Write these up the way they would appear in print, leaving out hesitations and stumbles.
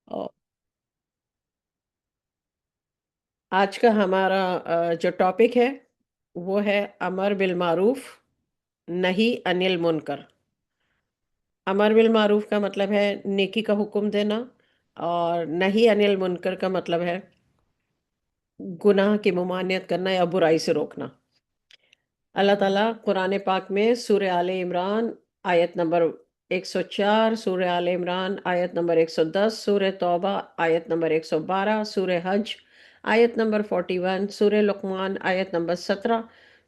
اور آج کا ہمارا جو ٹاپک ہے وہ ہے امر بالمعروف نہی انل منکر۔ امر بالمعروف کا مطلب ہے نیکی کا حکم دینا، اور نہی انل منکر کا مطلب ہے گناہ کی ممانعت کرنا یا برائی سے روکنا۔ اللہ تعالیٰ قرآن پاک میں سورہ آل عمران آیت نمبر 104، سورہ آل عمران آیت نمبر 110، سورہ توبہ آیت نمبر 112، سورہ حج آیت نمبر 41، سورہ لقمان آیت نمبر 17،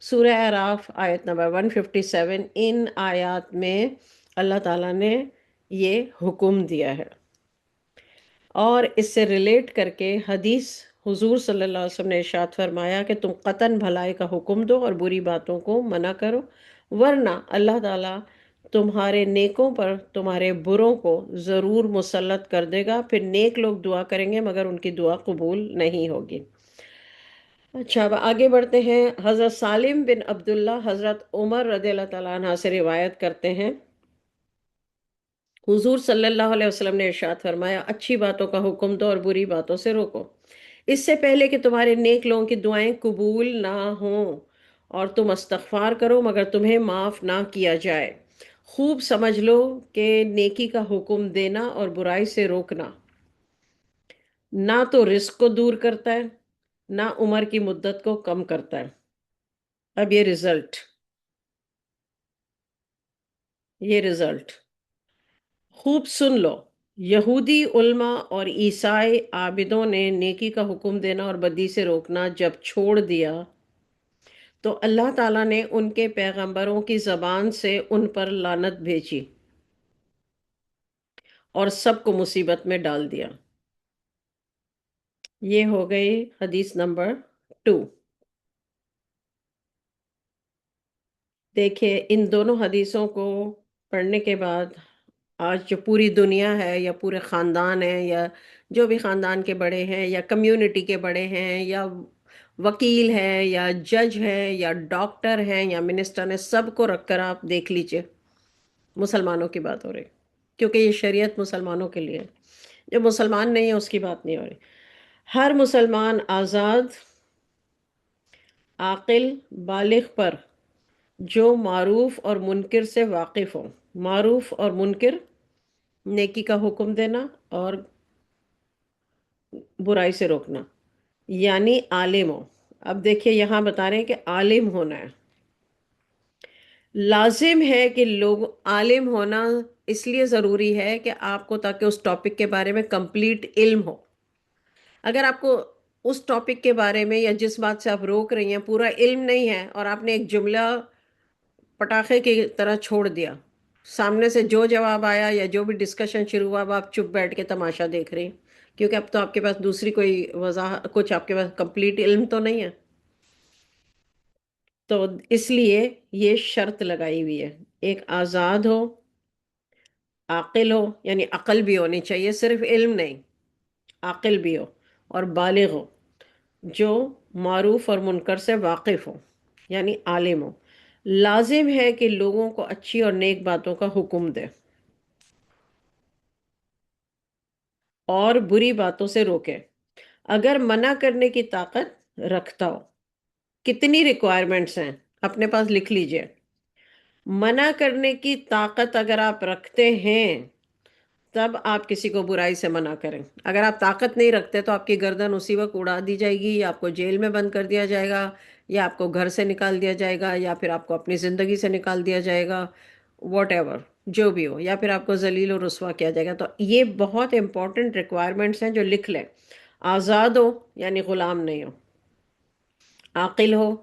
سورہ اعراف آیت نمبر 157، ان آیات میں اللہ تعالیٰ نے یہ حکم دیا ہے، اور اس سے ریلیٹ کر کے حدیث حضور صلی اللہ علیہ وسلم نے ارشاد فرمایا کہ تم قطعاً بھلائی کا حکم دو اور بری باتوں کو منع کرو، ورنہ اللہ تعالیٰ تمہارے نیکوں پر تمہارے بروں کو ضرور مسلط کر دے گا، پھر نیک لوگ دعا کریں گے مگر ان کی دعا قبول نہیں ہوگی۔ اچھا، اب آگے بڑھتے ہیں۔ حضرت سالم بن عبداللہ حضرت عمر رضی اللہ تعالیٰ عنہ سے روایت کرتے ہیں، حضور صلی اللہ علیہ وسلم نے ارشاد فرمایا، اچھی باتوں کا حکم دو اور بری باتوں سے روکو، اس سے پہلے کہ تمہارے نیک لوگوں کی دعائیں قبول نہ ہوں، اور تم استغفار کرو مگر تمہیں معاف نہ کیا جائے۔ خوب سمجھ لو کہ نیکی کا حکم دینا اور برائی سے روکنا نہ تو رزق کو دور کرتا ہے، نہ عمر کی مدت کو کم کرتا ہے۔ اب یہ رزلٹ خوب سن لو۔ یہودی علماء اور عیسائی عابدوں نے نیکی کا حکم دینا اور بدی سے روکنا جب چھوڑ دیا تو اللہ تعالیٰ نے ان کے پیغمبروں کی زبان سے ان پر لعنت بھیجی اور سب کو مصیبت میں ڈال دیا۔ یہ ہو گئی حدیث نمبر 2۔ دیکھیے، ان دونوں حدیثوں کو پڑھنے کے بعد آج جو پوری دنیا ہے یا پورے خاندان ہیں یا جو بھی خاندان کے بڑے ہیں یا کمیونٹی کے بڑے ہیں یا وکیل ہیں یا جج ہیں یا ڈاکٹر ہیں یا منسٹر ہیں، سب کو رکھ کر آپ دیکھ لیجئے، مسلمانوں کی بات ہو رہی، کیونکہ یہ شریعت مسلمانوں کے لیے ہے۔ جو مسلمان نہیں ہے اس کی بات نہیں ہو رہی۔ ہر مسلمان آزاد، عاقل، بالغ پر جو معروف اور منکر سے واقف ہو، معروف اور منکر، نیکی کا حکم دینا اور برائی سے روکنا، یعنی عالم ہو۔ اب دیکھیے یہاں بتا رہے ہیں کہ عالم ہونا ہے، لازم ہے کہ لوگ عالم ہونا اس لیے ضروری ہے کہ آپ کو، تاکہ اس ٹاپک کے بارے میں کمپلیٹ علم ہو۔ اگر آپ کو اس ٹاپک کے بارے میں یا جس بات سے آپ روک رہی ہیں پورا علم نہیں ہے اور آپ نے ایک جملہ پٹاخے کی طرح چھوڑ دیا، سامنے سے جو جواب آیا یا جو بھی ڈسکشن شروع ہوا اب آپ چپ بیٹھ کے تماشا دیکھ رہے ہیں، کیونکہ اب تو آپ کے پاس دوسری کوئی وضاحت، کچھ آپ کے پاس کمپلیٹ علم تو نہیں ہے، تو اس لیے یہ شرط لگائی ہوئی ہے، ایک آزاد ہو، عاقل ہو، یعنی عقل بھی ہونی چاہیے، صرف علم نہیں، عاقل بھی ہو، اور بالغ ہو، جو معروف اور منکر سے واقف ہو، یعنی عالم ہو۔ لازم ہے کہ لوگوں کو اچھی اور نیک باتوں کا حکم دے اور بری باتوں سے روکے، اگر منع کرنے کی طاقت رکھتا ہو۔ کتنی ریکوائرمنٹس ہیں اپنے پاس لکھ لیجئے۔ منع کرنے کی طاقت اگر آپ رکھتے ہیں تب آپ کسی کو برائی سے منع کریں، اگر آپ طاقت نہیں رکھتے تو آپ کی گردن اسی وقت اڑا دی جائے گی، یا آپ کو جیل میں بند کر دیا جائے گا، یا آپ کو گھر سے نکال دیا جائے گا، یا پھر آپ کو اپنی زندگی سے نکال دیا جائے گا، واٹ ایور جو بھی ہو، یا پھر آپ کو ذلیل و رسوا کیا جائے گا۔ تو یہ بہت امپورٹنٹ ریکوائرمنٹس ہیں جو لکھ لیں۔ آزاد ہو یعنی غلام نہیں ہو، عاقل ہو،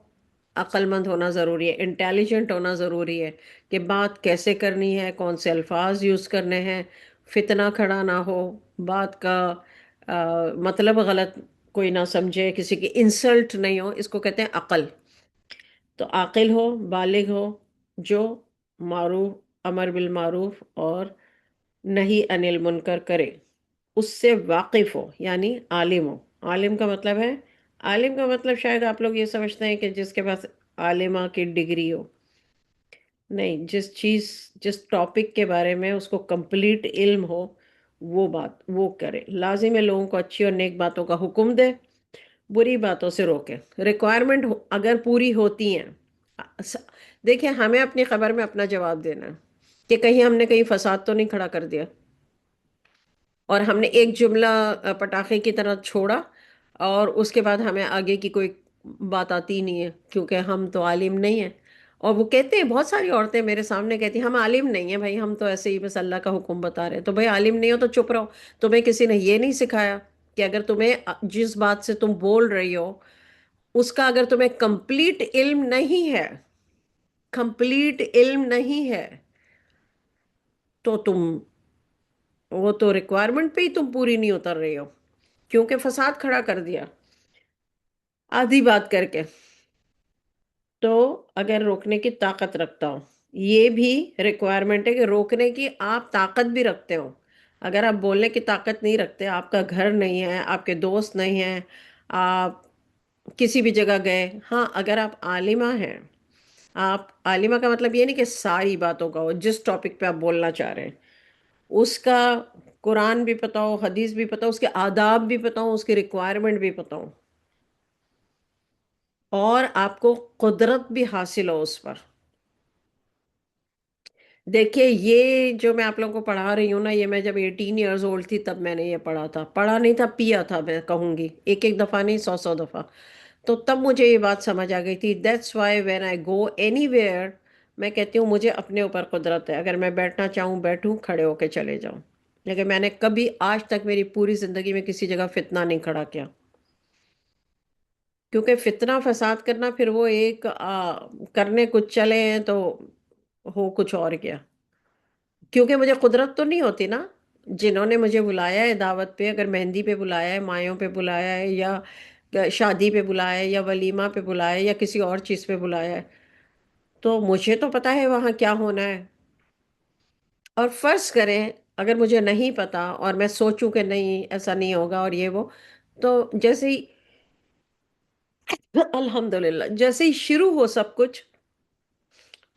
عقل مند ہونا ضروری ہے، انٹیلیجنٹ ہونا ضروری ہے کہ بات کیسے کرنی ہے، کون سے الفاظ یوز کرنے ہیں، فتنہ کھڑا نہ ہو، بات کا مطلب غلط کوئی نہ سمجھے، کسی کی انسلٹ نہیں ہو، اس کو کہتے ہیں عقل۔ تو عاقل ہو، بالغ ہو، جو معروف، امر بالمعروف اور نہی عن المنکر کرے، اس سے واقف ہو، یعنی عالم ہو۔ عالم کا مطلب ہے، عالم کا مطلب شاید آپ لوگ یہ سمجھتے ہیں کہ جس کے پاس عالمہ کی ڈگری ہو، نہیں، جس ٹاپک کے بارے میں اس کو کمپلیٹ علم ہو، وہ بات وہ کرے. لازم ہے لوگوں کو اچھی اور نیک باتوں کا حکم دے، بری باتوں سے روکے. ریکوائرمنٹ اگر پوری ہوتی ہیں، س- دیکھیں ہمیں اپنی خبر میں اپنا جواب دینا ہے کہ کہیں ہم نے کہیں فساد تو نہیں کھڑا کر دیا، اور ہم نے ایک جملہ پٹاخے کی طرح چھوڑا، اور اس کے بعد ہمیں آگے کی کوئی بات آتی نہیں ہے کیونکہ ہم تو عالم نہیں ہیں. اور وہ کہتے ہیں، بہت ساری عورتیں میرے سامنے کہتی ہیں ہم عالم نہیں ہیں بھائی، ہم تو ایسے ہی بس اللہ کا حکم بتا رہے ہیں. تو بھائی عالم نہیں ہو تو چپ رہو. تمہیں کسی نے یہ نہیں سکھایا کہ اگر تمہیں جس بات سے تم بول رہی ہو اس کا اگر تمہیں کمپلیٹ علم نہیں ہے، کمپلیٹ علم نہیں ہے، تو تم وہ تو ریکوائرمنٹ پہ ہی تم پوری نہیں اتر رہی ہو، کیونکہ فساد کھڑا کر دیا آدھی بات کر کے. تو اگر روکنے کی طاقت رکھتا ہو، یہ بھی ریکوائرمنٹ ہے کہ روکنے کی آپ طاقت بھی رکھتے ہو. اگر آپ بولنے کی طاقت نہیں رکھتے، آپ کا گھر نہیں ہے، آپ کے دوست نہیں ہیں، آپ کسی بھی جگہ گئے، ہاں اگر آپ عالمہ ہیں، آپ عالمہ کا مطلب یہ نہیں کہ ساری باتوں کا ہو، جس ٹاپک پہ آپ بولنا چاہ رہے ہیں اس کا قرآن بھی پتا ہو، حدیث بھی پتا ہو، اس کے آداب بھی پتا ہو، اس کی ریکوائرمنٹ بھی پتا ہو، اور آپ کو قدرت بھی حاصل ہو اس پر. دیکھیے یہ جو میں آپ لوگوں کو پڑھا رہی ہوں نا، یہ میں جب 18 ایئرز اولڈ تھی تب میں نے یہ پڑھا تھا. پڑھا نہیں تھا، پیا تھا، میں کہوں گی ایک ایک دفعہ نہیں، 100 دفعہ. تو تب مجھے یہ بات سمجھ آ گئی تھی. That's why when I go any where, میں کہتی ہوں مجھے اپنے اوپر قدرت ہے. اگر میں بیٹھنا چاہوں بیٹھوں، کھڑے ہو کے چلے جاؤں. لیکن میں نے کبھی آج تک میری پوری زندگی میں کسی جگہ فتنہ نہیں کھڑا کیا، کیونکہ فتنہ فساد کرنا پھر وہ ایک کرنے کچھ چلے ہیں تو ہو کچھ اور کیا. کیونکہ مجھے قدرت تو نہیں ہوتی نا. جنہوں نے مجھے بلایا ہے دعوت پہ، اگر مہندی پہ بلایا ہے، مایوں پہ بلایا ہے، یا شادی پہ بلایا ہے، یا ولیمہ پہ بلایا ہے، یا کسی اور چیز پہ بلایا ہے، تو مجھے تو پتا ہے وہاں کیا ہونا ہے. اور فرض کریں اگر مجھے نہیں پتا اور میں سوچوں کہ نہیں ایسا نہیں ہوگا اور یہ وہ، تو جیسے ہی الحمدللہ جیسے ہی شروع ہو سب کچھ،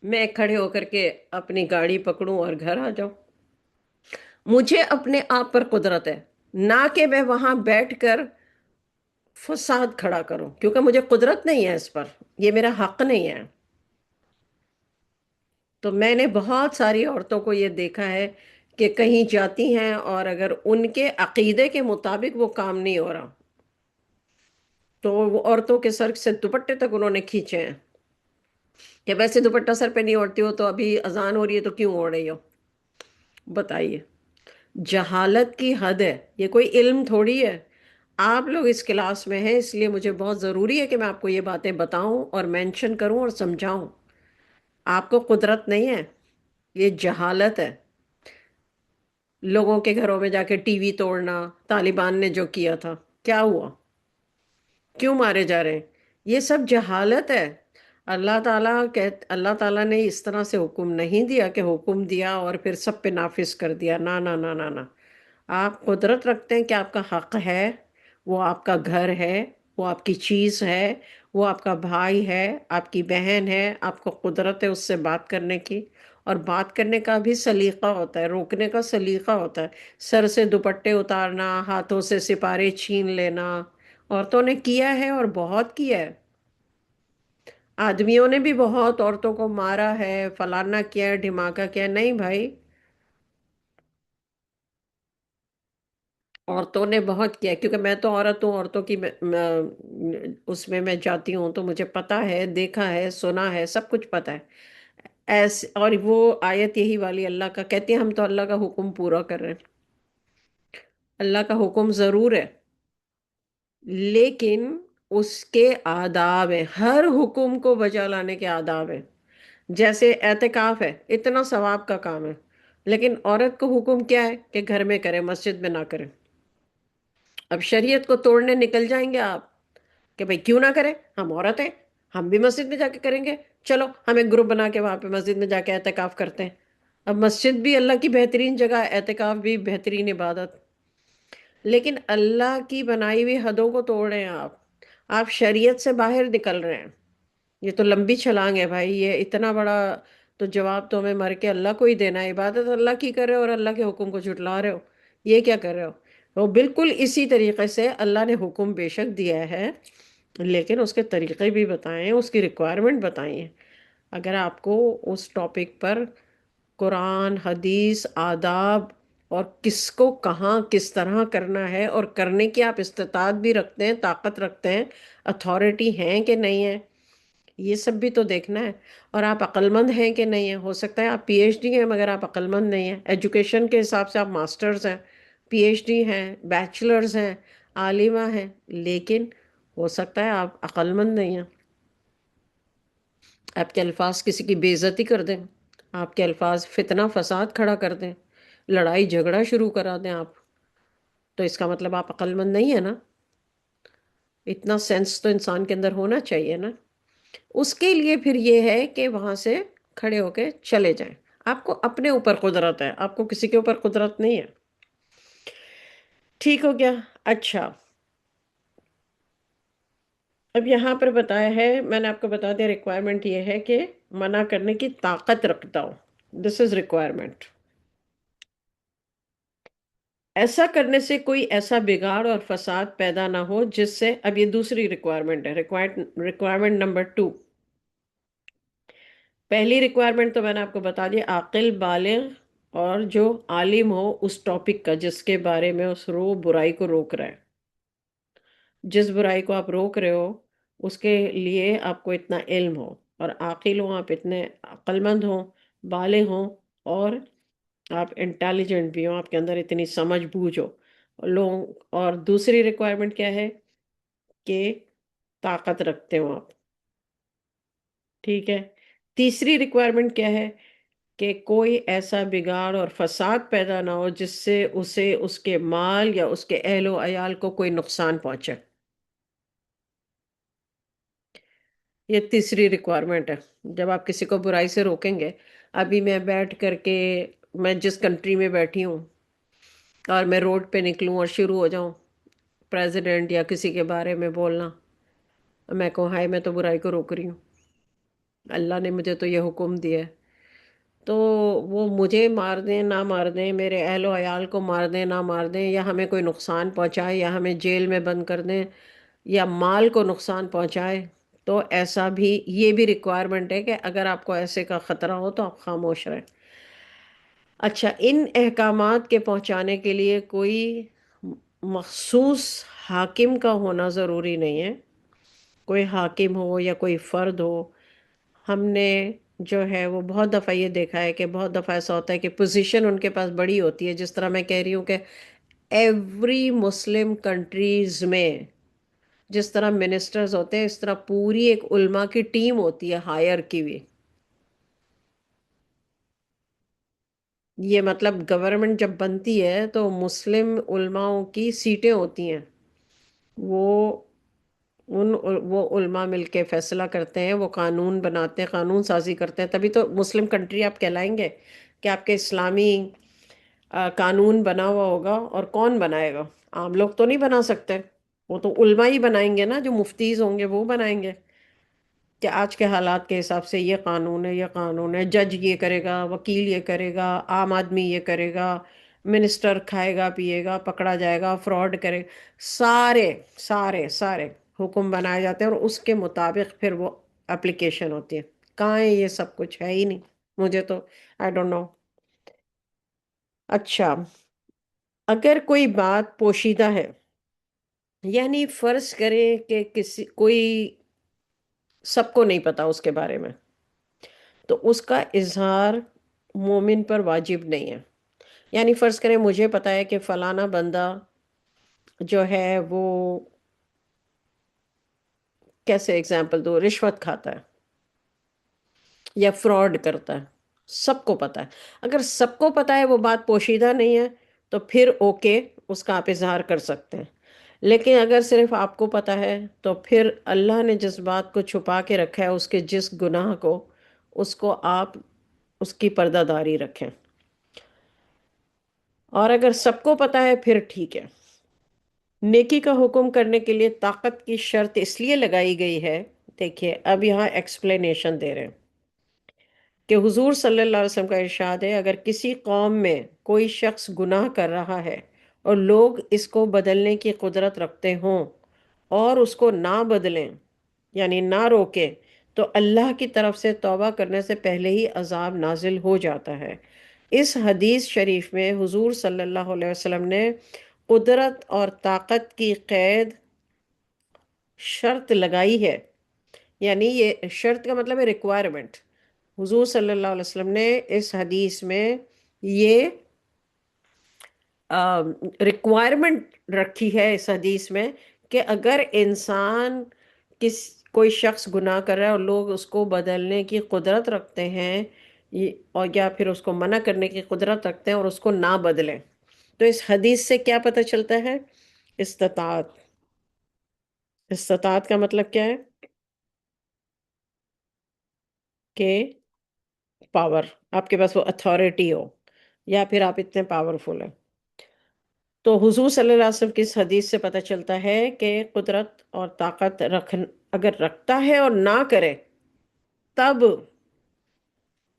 میں کھڑے ہو کر کے اپنی گاڑی پکڑوں اور گھر آ جاؤں. مجھے اپنے آپ پر قدرت ہے، نہ کہ میں وہاں بیٹھ کر فساد کھڑا کروں، کیونکہ مجھے قدرت نہیں ہے اس پر، یہ میرا حق نہیں ہے. تو میں نے بہت ساری عورتوں کو یہ دیکھا ہے کہ کہیں جاتی ہیں اور اگر ان کے عقیدے کے مطابق وہ کام نہیں ہو رہا، تو وہ عورتوں کے سر سے دوپٹے تک انہوں نے کھینچے ہیں کہ ویسے دوپٹہ سر پہ نہیں اوڑھتی ہو تو ابھی اذان ہو رہی ہے تو کیوں اوڑھ رہی ہو. بتائیے، جہالت کی حد ہے. یہ کوئی علم تھوڑی ہے. آپ لوگ اس کلاس میں ہیں، اس لیے مجھے بہت ضروری ہے کہ میں آپ کو یہ باتیں بتاؤں اور مینشن کروں اور سمجھاؤں. آپ کو قدرت نہیں ہے، یہ جہالت ہے. لوگوں کے گھروں میں جا کے ٹی وی توڑنا، طالبان نے جو کیا تھا، کیا ہوا؟ کیوں مارے جا رہے ہیں؟ یہ سب جہالت ہے. اللہ تعالیٰ نے اس طرح سے حکم نہیں دیا کہ حکم دیا اور پھر سب پہ نافذ کر دیا. نہ نہ نہ نہ نہ. آپ قدرت رکھتے ہیں کہ آپ کا حق ہے، وہ آپ کا گھر ہے، وہ آپ کی چیز ہے، وہ آپ کا بھائی ہے، آپ کی بہن ہے. آپ کو قدرت ہے اس سے بات کرنے کی، اور بات کرنے کا بھی سلیقہ ہوتا ہے، روکنے کا سلیقہ ہوتا ہے. سر سے دوپٹے اتارنا، ہاتھوں سے سپارے چھین لینا، عورتوں نے کیا ہے اور بہت کیا ہے. آدمیوں نے بھی بہت عورتوں کو مارا ہے، فلانا کیا ہے، ڈھماکہ کیا ہے. نہیں بھائی، عورتوں نے بہت کیا ہے. کیونکہ میں تو عورت ہوں، عورتوں کی اس میں جاتی ہوں تو مجھے پتا ہے، دیکھا ہے، سنا ہے، سب کچھ پتا ہے. اور وہ آیت یہی والی اللہ کا کہتی ہے ہم تو اللہ کا حکم پورا کر رہے ہیں. اللہ کا حکم ضرور ہے، لیکن اس کے آداب ہیں. ہر حکم کو بجا لانے کے آداب ہیں. جیسے اعتکاف ہے، اتنا ثواب کا کام ہے، لیکن عورت کو حکم کیا ہے کہ گھر میں کرے، مسجد میں نہ کرے. اب شریعت کو توڑنے نکل جائیں گے آپ کہ بھئی کیوں نہ کریں، ہم عورت ہیں، ہم بھی مسجد میں جا کے کریں گے. چلو ہم ایک گروپ بنا کے وہاں پہ مسجد میں جا کے اعتکاف کرتے ہیں. اب مسجد بھی اللہ کی بہترین جگہ، اعتکاف بھی بہترین عبادت، لیکن اللہ کی بنائی ہوئی حدوں کو توڑ رہے ہیں آپ. آپ شریعت سے باہر نکل رہے ہیں. یہ تو لمبی چھلانگ ہے بھائی، یہ اتنا بڑا تو جواب تو ہمیں مر کے اللہ کو ہی دینا ہے. عبادت اللہ کی کرے اور اللہ کے حکم کو جھٹلا رہے ہو، یہ کیا کر رہے ہو؟ وہ بالکل اسی طریقے سے اللہ نے حکم بے شک دیا ہے، لیکن اس کے طریقے بھی بتائیں، اس کی ریکوائرمنٹ بتائیں۔ اگر آپ کو اس ٹاپک پر قرآن، حدیث، آداب، اور کس کو کہاں کس طرح کرنا ہے، اور کرنے کی آپ استطاعت بھی رکھتے ہیں، طاقت رکھتے ہیں، اتھارٹی ہیں کہ نہیں ہے، یہ سب بھی تو دیکھنا ہے۔ اور آپ عقل مند ہیں کہ نہیں ہیں۔ ہو سکتا ہے آپ پی ایچ ڈی ہیں مگر آپ عقل مند نہیں ہیں، ایجوکیشن کے حساب سے آپ ماسٹرز ہیں، پی ایچ ڈی ہیں، بیچلرز ہیں، عالمہ ہیں، لیکن ہو سکتا ہے آپ عقل مند نہیں ہیں۔ آپ کے الفاظ کسی کی بے عزتی کر دیں، آپ کے الفاظ فتنہ فساد کھڑا کر دیں، لڑائی جھگڑا شروع کرا دیں آپ، تو اس کا مطلب آپ عقل مند نہیں ہیں نا۔ اتنا سینس تو انسان کے اندر ہونا چاہیے نا۔ اس کے لیے پھر یہ ہے کہ وہاں سے کھڑے ہو کے چلے جائیں۔ آپ کو اپنے اوپر قدرت ہے، آپ کو کسی کے اوپر قدرت نہیں ہے۔ ٹھیک ہو گیا؟ اچھا، اب یہاں پر بتایا ہے، میں نے آپ کو بتا دیا ریکوائرمنٹ یہ ہے کہ منع کرنے کی طاقت رکھتا ہو، دس از ریکوائرمنٹ۔ ایسا کرنے سے کوئی ایسا بگاڑ اور فساد پیدا نہ ہو جس سے، اب یہ دوسری ریکوائرمنٹ ہے، ریکوائرمنٹ نمبر 2۔ پہلی ریکوائرمنٹ تو میں نے آپ کو بتا دیا، عاقل، بالغ اور جو عالم ہو اس ٹاپک کا، جس کے بارے میں اس برائی کو روک رہا ہے۔ جس برائی کو آپ روک رہے ہو اس کے لیے آپ کو اتنا علم ہو، اور عاقل ہوں، آپ اتنے عقل مند ہوں، بالغ ہوں، اور آپ انٹیلیجنٹ بھی ہوں، آپ کے اندر اتنی سمجھ بوجھ ہو لوگ۔ اور دوسری ریکوائرمنٹ کیا ہے؟ کہ طاقت رکھتے ہو آپ، ٹھیک ہے۔ تیسری ریکوائرمنٹ کیا ہے؟ کہ کوئی ایسا بگاڑ اور فساد پیدا نہ ہو جس سے اسے، اس کے مال یا اس کے اہل و عیال کو کوئی نقصان پہنچے۔ یہ تیسری ریکوائرمنٹ ہے۔ جب آپ کسی کو برائی سے روکیں گے، ابھی میں بیٹھ کر کے، میں جس کنٹری میں بیٹھی ہوں اور میں روڈ پہ نکلوں اور شروع ہو جاؤں پریزیڈنٹ یا کسی کے بارے میں بولنا، میں کہوں ہائے میں تو برائی کو روک رہی ہوں، اللہ نے مجھے تو یہ حکم دیا ہے، تو وہ مجھے مار دیں نہ مار دیں، میرے اہل و عیال کو مار دیں نہ مار دیں، یا ہمیں کوئی نقصان پہنچائے، یا ہمیں جیل میں بند کر دیں، یا مال کو نقصان پہنچائے، تو ایسا بھی، یہ بھی ریکوائرمنٹ ہے کہ اگر آپ کو ایسے کا خطرہ ہو تو آپ خاموش رہیں۔ اچھا، ان احکامات کے پہنچانے کے لیے کوئی مخصوص حاکم کا ہونا ضروری نہیں ہے، کوئی حاکم ہو یا کوئی فرد ہو۔ ہم نے جو ہے وہ بہت دفعہ یہ دیکھا ہے کہ بہت دفعہ ایسا ہوتا ہے کہ پوزیشن ان کے پاس بڑی ہوتی ہے، جس طرح میں کہہ رہی ہوں کہ ایوری مسلم کنٹریز میں جس طرح منسٹرز ہوتے ہیں، اس طرح پوری ایک علماء کی ٹیم ہوتی ہے ہائر کی ہوئی۔ یہ مطلب گورنمنٹ جب بنتی ہے تو مسلم علماؤں کی سیٹیں ہوتی ہیں، وہ وہ علماء مل کے فیصلہ کرتے ہیں، وہ قانون بناتے ہیں، قانون سازی کرتے ہیں، تبھی تو مسلم کنٹری آپ کہلائیں گے کہ آپ کے اسلامی قانون بنا ہوا ہوگا۔ اور کون بنائے گا؟ عام لوگ تو نہیں بنا سکتے، وہ تو علماء ہی بنائیں گے نا، جو مفتیز ہوں گے وہ بنائیں گے کہ آج کے حالات کے حساب سے یہ قانون ہے، یہ قانون ہے، جج یہ کرے گا، وکیل یہ کرے گا، عام آدمی یہ کرے گا، منسٹر کھائے گا پیے گا پکڑا جائے گا، فراڈ کرے گا، سارے سارے سارے حکم بنائے جاتے ہیں، اور اس کے مطابق پھر وہ اپلیکیشن ہوتی ہے۔ کہاں ہے یہ سب کچھ؟ ہے ہی نہیں، مجھے تو آئی ڈونٹ نو۔ اچھا، اگر کوئی بات پوشیدہ ہے، یعنی فرض کریں کہ کسی کوئی، سب کو نہیں پتا اس کے بارے میں، تو اس کا اظہار مومن پر واجب نہیں ہے۔ یعنی فرض کریں مجھے پتا ہے کہ فلانا بندہ جو ہے وہ، کیسے اگزامپل دو، رشوت کھاتا ہے یا فراڈ کرتا ہے، سب کو پتا ہے۔ اگر سب کو پتا ہے، وہ بات پوشیدہ نہیں ہے، تو پھر اوکے، اس کا آپ اظہار کر سکتے ہیں۔ لیکن اگر صرف آپ کو پتا ہے، تو پھر اللہ نے جس بات کو چھپا کے رکھا ہے، اس کے جس گناہ کو، اس کو آپ اس کی پردہ داری رکھیں۔ اور اگر سب کو پتا ہے پھر ٹھیک ہے۔ نیکی کا حکم کرنے کے لیے طاقت کی شرط اس لیے لگائی گئی ہے، دیکھیے اب یہاں ایکسپلینیشن دے رہے ہیں کہ حضور صلی اللہ علیہ وسلم کا ارشاد ہے، اگر کسی قوم میں کوئی شخص گناہ کر رہا ہے اور لوگ اس کو بدلنے کی قدرت رکھتے ہوں اور اس کو نہ بدلیں، یعنی نہ روکیں، تو اللہ کی طرف سے توبہ کرنے سے پہلے ہی عذاب نازل ہو جاتا ہے۔ اس حدیث شریف میں حضور صلی اللہ علیہ وسلم نے قدرت اور طاقت کی قید شرط لگائی ہے، یعنی یہ شرط کا مطلب ہے ریکوائرمنٹ۔ حضور صلی اللہ علیہ وسلم نے اس حدیث میں یہ ریکوائرمنٹ رکھی ہے اس حدیث میں کہ اگر انسان کوئی شخص گناہ کر رہا ہے اور لوگ اس کو بدلنے کی قدرت رکھتے ہیں، اور یا پھر اس کو منع کرنے کی قدرت رکھتے ہیں اور اس کو نہ بدلیں، تو اس حدیث سے کیا پتہ چلتا ہے؟ استطاعت۔ استطاعت کا مطلب کیا ہے؟ کہ پاور، آپ کے پاس وہ اتھارٹی ہو، یا پھر آپ اتنے پاورفل ہیں۔ تو حضور صلی اللہ علیہ وسلم کی اس حدیث سے پتہ چلتا ہے کہ قدرت اور طاقت اگر رکھتا ہے اور نہ کرے، تب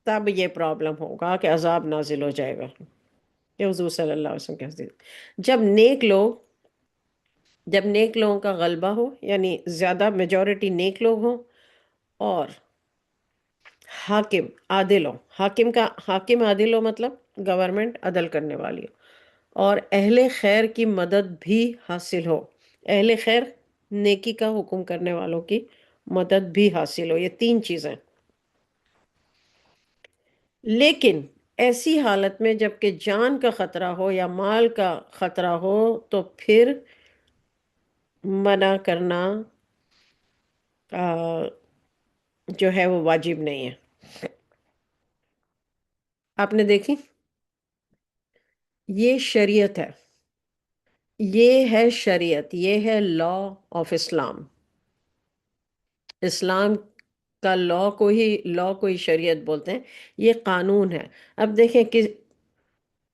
تب یہ پرابلم ہوگا کہ عذاب نازل ہو جائے گا۔ یہ حضور صلی اللہ علیہ وسلم کی حدیث۔ جب نیک لوگ جب نیک لوگوں کا غلبہ ہو، یعنی زیادہ میجورٹی نیک لوگ ہوں، اور حاکم عادل ہو، حاکم عادل ہو مطلب گورنمنٹ عدل کرنے والی ہو، اور اہل خیر کی مدد بھی حاصل ہو۔ اہل خیر، نیکی کا حکم کرنے والوں کی مدد بھی حاصل ہو، یہ تین چیزیں۔ لیکن ایسی حالت میں جب کہ جان کا خطرہ ہو یا مال کا خطرہ ہو، تو پھر منع کرنا جو ہے وہ واجب نہیں ہے۔ آپ نے دیکھی، یہ شریعت ہے، یہ ہے شریعت، یہ ہے لا آف اسلام۔ اسلام کا لا کو ہی شریعت بولتے ہیں، یہ قانون ہے۔ اب دیکھیں کہ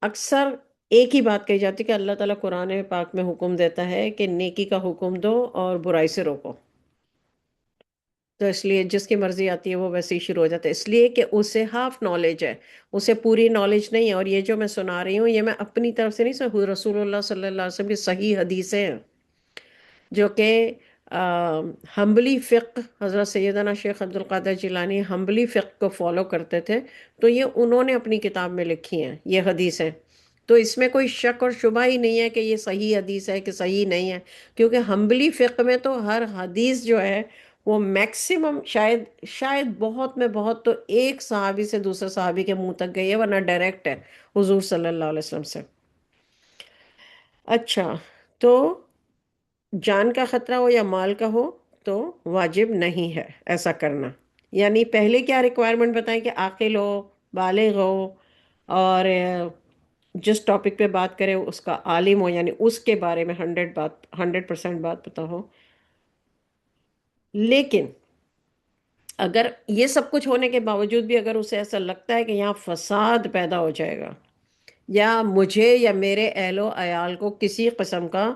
اکثر ایک ہی بات کہی جاتی ہے کہ اللہ تعالیٰ قرآن پاک میں حکم دیتا ہے کہ نیکی کا حکم دو اور برائی سے روکو، تو اس لیے جس کی مرضی آتی ہے وہ ویسے ہی شروع ہو جاتا ہے، اس لیے کہ اسے ہاف نالج ہے، اسے پوری نالج نہیں ہے۔ اور یہ جو میں سنا رہی ہوں، یہ میں اپنی طرف سے نہیں، رسول اللہ صلی اللہ علیہ وسلم کی صحیح حدیثیں ہیں، جو کہ حنبلی فقہ، حضرت سیدنا شیخ عبد القادر جیلانی حنبلی فقہ کو فالو کرتے تھے، تو یہ انہوں نے اپنی کتاب میں لکھی ہیں یہ حدیثیں۔ تو اس میں کوئی شک اور شبہ ہی نہیں ہے کہ یہ صحیح حدیث ہے کہ صحیح نہیں ہے، کیونکہ حنبلی فقہ میں تو ہر حدیث جو ہے وہ میکسیمم، شاید بہت میں بہت تو ایک صحابی سے دوسرے صحابی کے منہ تک گئی ہے، ورنہ ڈائریکٹ ہے حضور صلی اللہ علیہ وسلم سے۔ اچھا، تو جان کا خطرہ ہو یا مال کا ہو تو واجب نہیں ہے ایسا کرنا۔ یعنی پہلے کیا ریکوائرمنٹ بتائیں کہ عاقل ہو، بالغ ہو، اور جس ٹاپک پہ بات کرے اس کا عالم ہو، یعنی اس کے بارے میں 100% بات پتہ ہو۔ لیکن اگر یہ سب کچھ ہونے کے باوجود بھی اگر اسے ایسا لگتا ہے کہ یہاں فساد پیدا ہو جائے گا، یا مجھے یا میرے اہل و عیال کو کسی قسم کا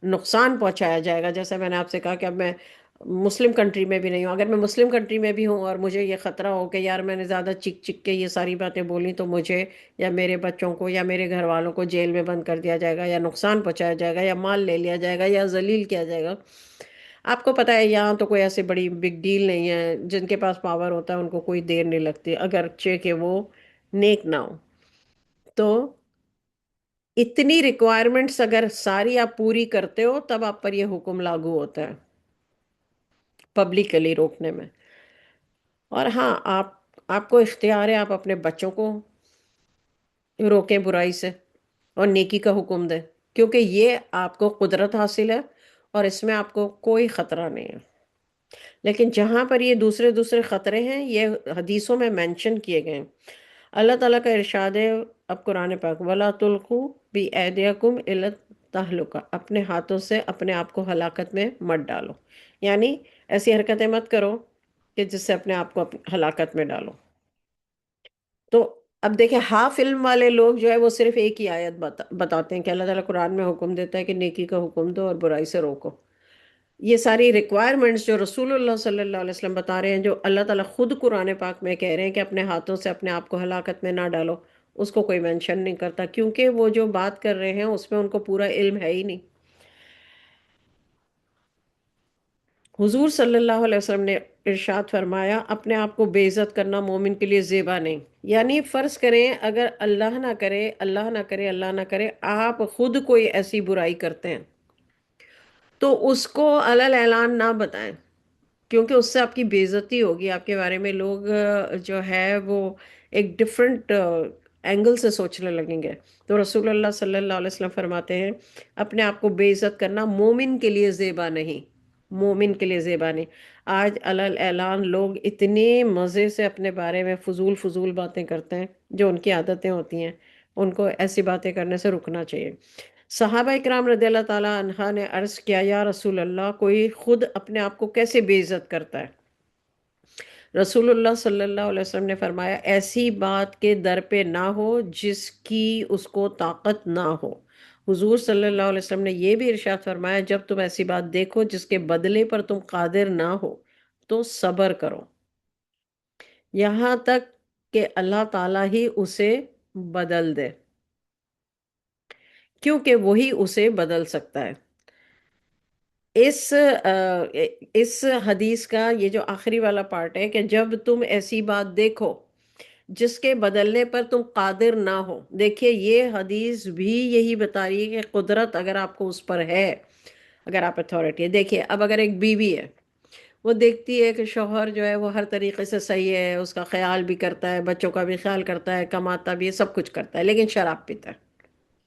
نقصان پہنچایا جائے گا، جیسے میں نے آپ سے کہا کہ اب میں مسلم کنٹری میں بھی نہیں ہوں، اگر میں مسلم کنٹری میں بھی ہوں اور مجھے یہ خطرہ ہو کہ یار میں نے زیادہ چک چک کے یہ ساری باتیں بولی تو مجھے یا میرے بچوں کو یا میرے گھر والوں کو جیل میں بند کر دیا جائے گا، یا نقصان پہنچایا جائے گا، یا مال لے لیا جائے گا، یا ذلیل کیا جائے گا۔ آپ کو پتہ ہے یہاں تو کوئی ایسی بڑی بگ ڈیل نہیں ہے، جن کے پاس پاور ہوتا ہے ان کو کوئی دیر نہیں لگتی، اگرچہ کہ وہ نیک نہ ہو۔ تو اتنی ریکوائرمنٹس اگر ساری آپ پوری کرتے ہو، تب آپ پر یہ حکم لاگو ہوتا ہے پبلکلی روکنے میں۔ اور ہاں، آپ کو اختیار ہے، آپ اپنے بچوں کو روکیں برائی سے اور نیکی کا حکم دیں، کیونکہ یہ آپ کو قدرت حاصل ہے اور اس میں آپ کو کوئی خطرہ نہیں ہے۔ لیکن جہاں پر یہ دوسرے دوسرے خطرے ہیں، یہ حدیثوں میں مینشن کیے گئے ہیں۔ اللہ تعالیٰ کا ارشاد ہے اب قرآن پاک، وَلَا تُلْقُوا بِأَيْدِيكُمْ إِلَى التَّهْلُكَةِ، اپنے ہاتھوں سے اپنے آپ کو ہلاکت میں مت ڈالو، یعنی ایسی حرکتیں مت کرو کہ جس سے اپنے آپ کو ہلاکت میں ڈالو۔ تو اب دیکھیں، ہاف علم والے لوگ جو ہے وہ صرف ایک ہی آیت بتاتے ہیں کہ اللہ تعالیٰ قرآن میں حکم دیتا ہے کہ نیکی کا حکم دو اور برائی سے روکو۔ یہ ساری ریکوائرمنٹس جو رسول اللہ صلی اللہ علیہ وسلم بتا رہے ہیں، جو اللہ تعالیٰ خود قرآن پاک میں کہہ رہے ہیں کہ اپنے ہاتھوں سے اپنے آپ کو ہلاکت میں نہ ڈالو، اس کو کوئی مینشن نہیں کرتا، کیونکہ وہ جو بات کر رہے ہیں اس میں ان کو پورا علم ہے ہی نہیں۔ حضور صلی اللہ علیہ وسلم نے ارشاد فرمایا، اپنے آپ کو بے عزت کرنا مومن کے لیے زیبا نہیں۔ یعنی فرض کریں اگر اللہ نہ کرے، اللہ نہ کرے، اللہ نہ کرے، آپ خود کوئی ایسی برائی کرتے ہیں تو اس کو علل اعلان نہ بتائیں، کیونکہ اس سے آپ کی بے عزتی ہوگی، آپ کے بارے میں لوگ جو ہے وہ ایک ڈفرینٹ اینگل سے سوچنے لگیں گے۔ تو رسول اللہ صلی اللہ علیہ وسلم فرماتے ہیں، اپنے آپ کو بے عزت کرنا مومن کے لیے زیبا نہیں، مومن کے لیے زیبا نہیں۔ آج علل اعلان لوگ اتنے مزے سے اپنے بارے میں فضول فضول باتیں کرتے ہیں، جو ان کی عادتیں ہوتی ہیں، ان کو ایسی باتیں کرنے سے رکنا چاہیے۔ صحابہ اکرام رضی اللہ تعالیٰ عنہ نے عرض کیا، یا رسول اللہ، کوئی خود اپنے آپ کو کیسے بے عزت کرتا ہے؟ رسول اللہ صلی اللہ علیہ وسلم نے فرمایا، ایسی بات کے در پہ نہ ہو جس کی اس کو طاقت نہ ہو۔ حضور صلی اللہ علیہ وسلم نے یہ بھی ارشاد فرمایا، جب تم ایسی بات دیکھو جس کے بدلے پر تم قادر نہ ہو تو صبر کرو، یہاں تک کہ اللہ تعالیٰ ہی اسے بدل دے، کیونکہ وہی اسے بدل سکتا ہے۔ اس حدیث کا یہ جو آخری والا پارٹ ہے کہ جب تم ایسی بات دیکھو جس کے بدلنے پر تم قادر نہ ہو، دیکھیے یہ حدیث بھی یہی بتا رہی ہے کہ قدرت اگر آپ کو اس پر ہے، اگر آپ اتھارٹی ہے۔ دیکھیے اب اگر ایک بیوی ہے، وہ دیکھتی ہے کہ شوہر جو ہے وہ ہر طریقے سے صحیح ہے، اس کا خیال بھی کرتا ہے، بچوں کا بھی خیال کرتا ہے، کماتا بھی ہے، سب کچھ کرتا ہے، لیکن شراب پیتا ہے۔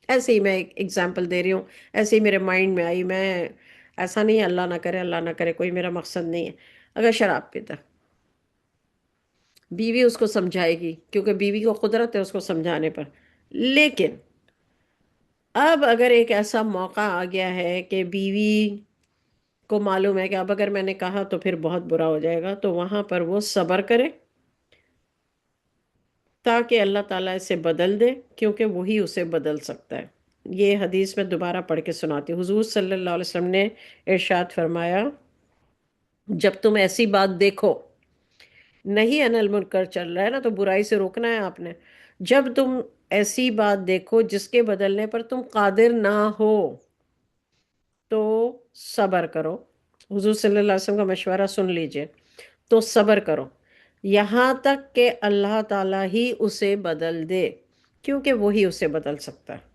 ایسے ہی میں ایک ایگزامپل دے رہی ہوں، ایسے ہی میرے مائنڈ میں آئی، میں ایسا نہیں ہے، اللہ نہ کرے، اللہ نہ کرے، کوئی میرا مقصد نہیں ہے۔ اگر شراب پیتا، بیوی اس کو سمجھائے گی کیونکہ بیوی کو قدرت ہے اس کو سمجھانے پر، لیکن اب اگر ایک ایسا موقع آ گیا ہے کہ بیوی کو معلوم ہے کہ اب اگر میں نے کہا تو پھر بہت برا ہو جائے گا، تو وہاں پر وہ صبر کرے تاکہ اللہ تعالیٰ اسے بدل دے، کیونکہ وہی اسے بدل سکتا ہے۔ یہ حدیث میں دوبارہ پڑھ کے سناتی ہوں۔ حضور صلی اللہ علیہ وسلم نے ارشاد فرمایا، جب تم ایسی بات دیکھو، نہیں انل منکر چل رہا ہے نا، تو برائی سے روکنا ہے آپ نے۔ جب تم ایسی بات دیکھو جس کے بدلنے پر تم قادر نہ ہو تو صبر کرو۔ حضور صلی اللہ علیہ وسلم کا مشورہ سن لیجئے، تو صبر کرو یہاں تک کہ اللہ تعالیٰ ہی اسے بدل دے، کیونکہ وہی اسے بدل سکتا ہے۔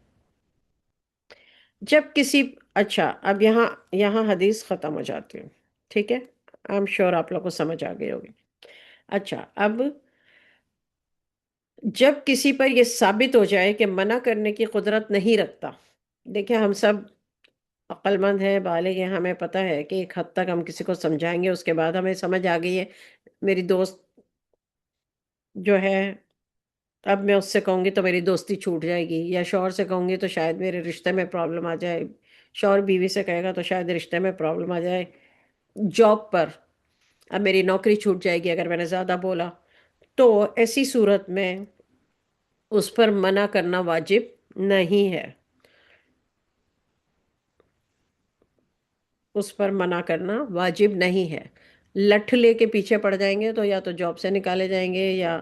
جب کسی اچھا اب یہاں یہاں حدیث ختم ہو جاتی ہے، ٹھیک ہے؟ آئی ایم شیور آپ لوگ کو سمجھ آ گئی ہوگی۔ اچھا اب جب کسی پر یہ ثابت ہو جائے کہ منع کرنے کی قدرت نہیں رکھتا، دیکھیں ہم سب عقل مند ہیں، بالغ ہیں، ہمیں پتہ ہے کہ ایک حد تک ہم کسی کو سمجھائیں گے، اس کے بعد ہمیں سمجھ آ گئی ہے، میری دوست جو ہے، اب میں اس سے کہوں گی تو میری دوستی چھوٹ جائے گی، یا شوہر سے کہوں گی تو شاید میرے رشتے میں پرابلم آ جائے، شوہر بیوی سے کہے گا تو شاید رشتے میں پرابلم آ جائے، جاب پر اب میری نوکری چھوٹ جائے گی اگر میں نے زیادہ بولا، تو ایسی صورت میں اس پر منع کرنا واجب نہیں ہے، اس پر منع کرنا واجب نہیں ہے۔ لٹھ لے کے پیچھے پڑ جائیں گے تو یا تو جاب سے نکالے جائیں گے، یا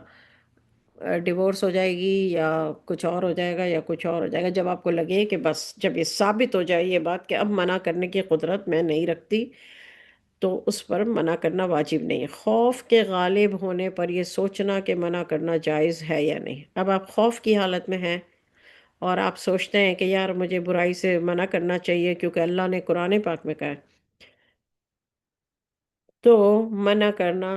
ڈیورس ہو جائے گی، یا کچھ اور ہو جائے گا، یا کچھ اور ہو جائے گا، جب آپ کو لگے کہ بس جب یہ ثابت ہو جائے یہ بات کہ اب منع کرنے کی قدرت میں نہیں رکھتی، تو اس پر منع کرنا واجب نہیں ہے۔ خوف کے غالب ہونے پر یہ سوچنا کہ منع کرنا جائز ہے یا نہیں، اب آپ خوف کی حالت میں ہیں اور آپ سوچتے ہیں کہ یار مجھے برائی سے منع کرنا چاہیے کیونکہ اللہ نے قرآن پاک میں کہا ہے، تو منع کرنا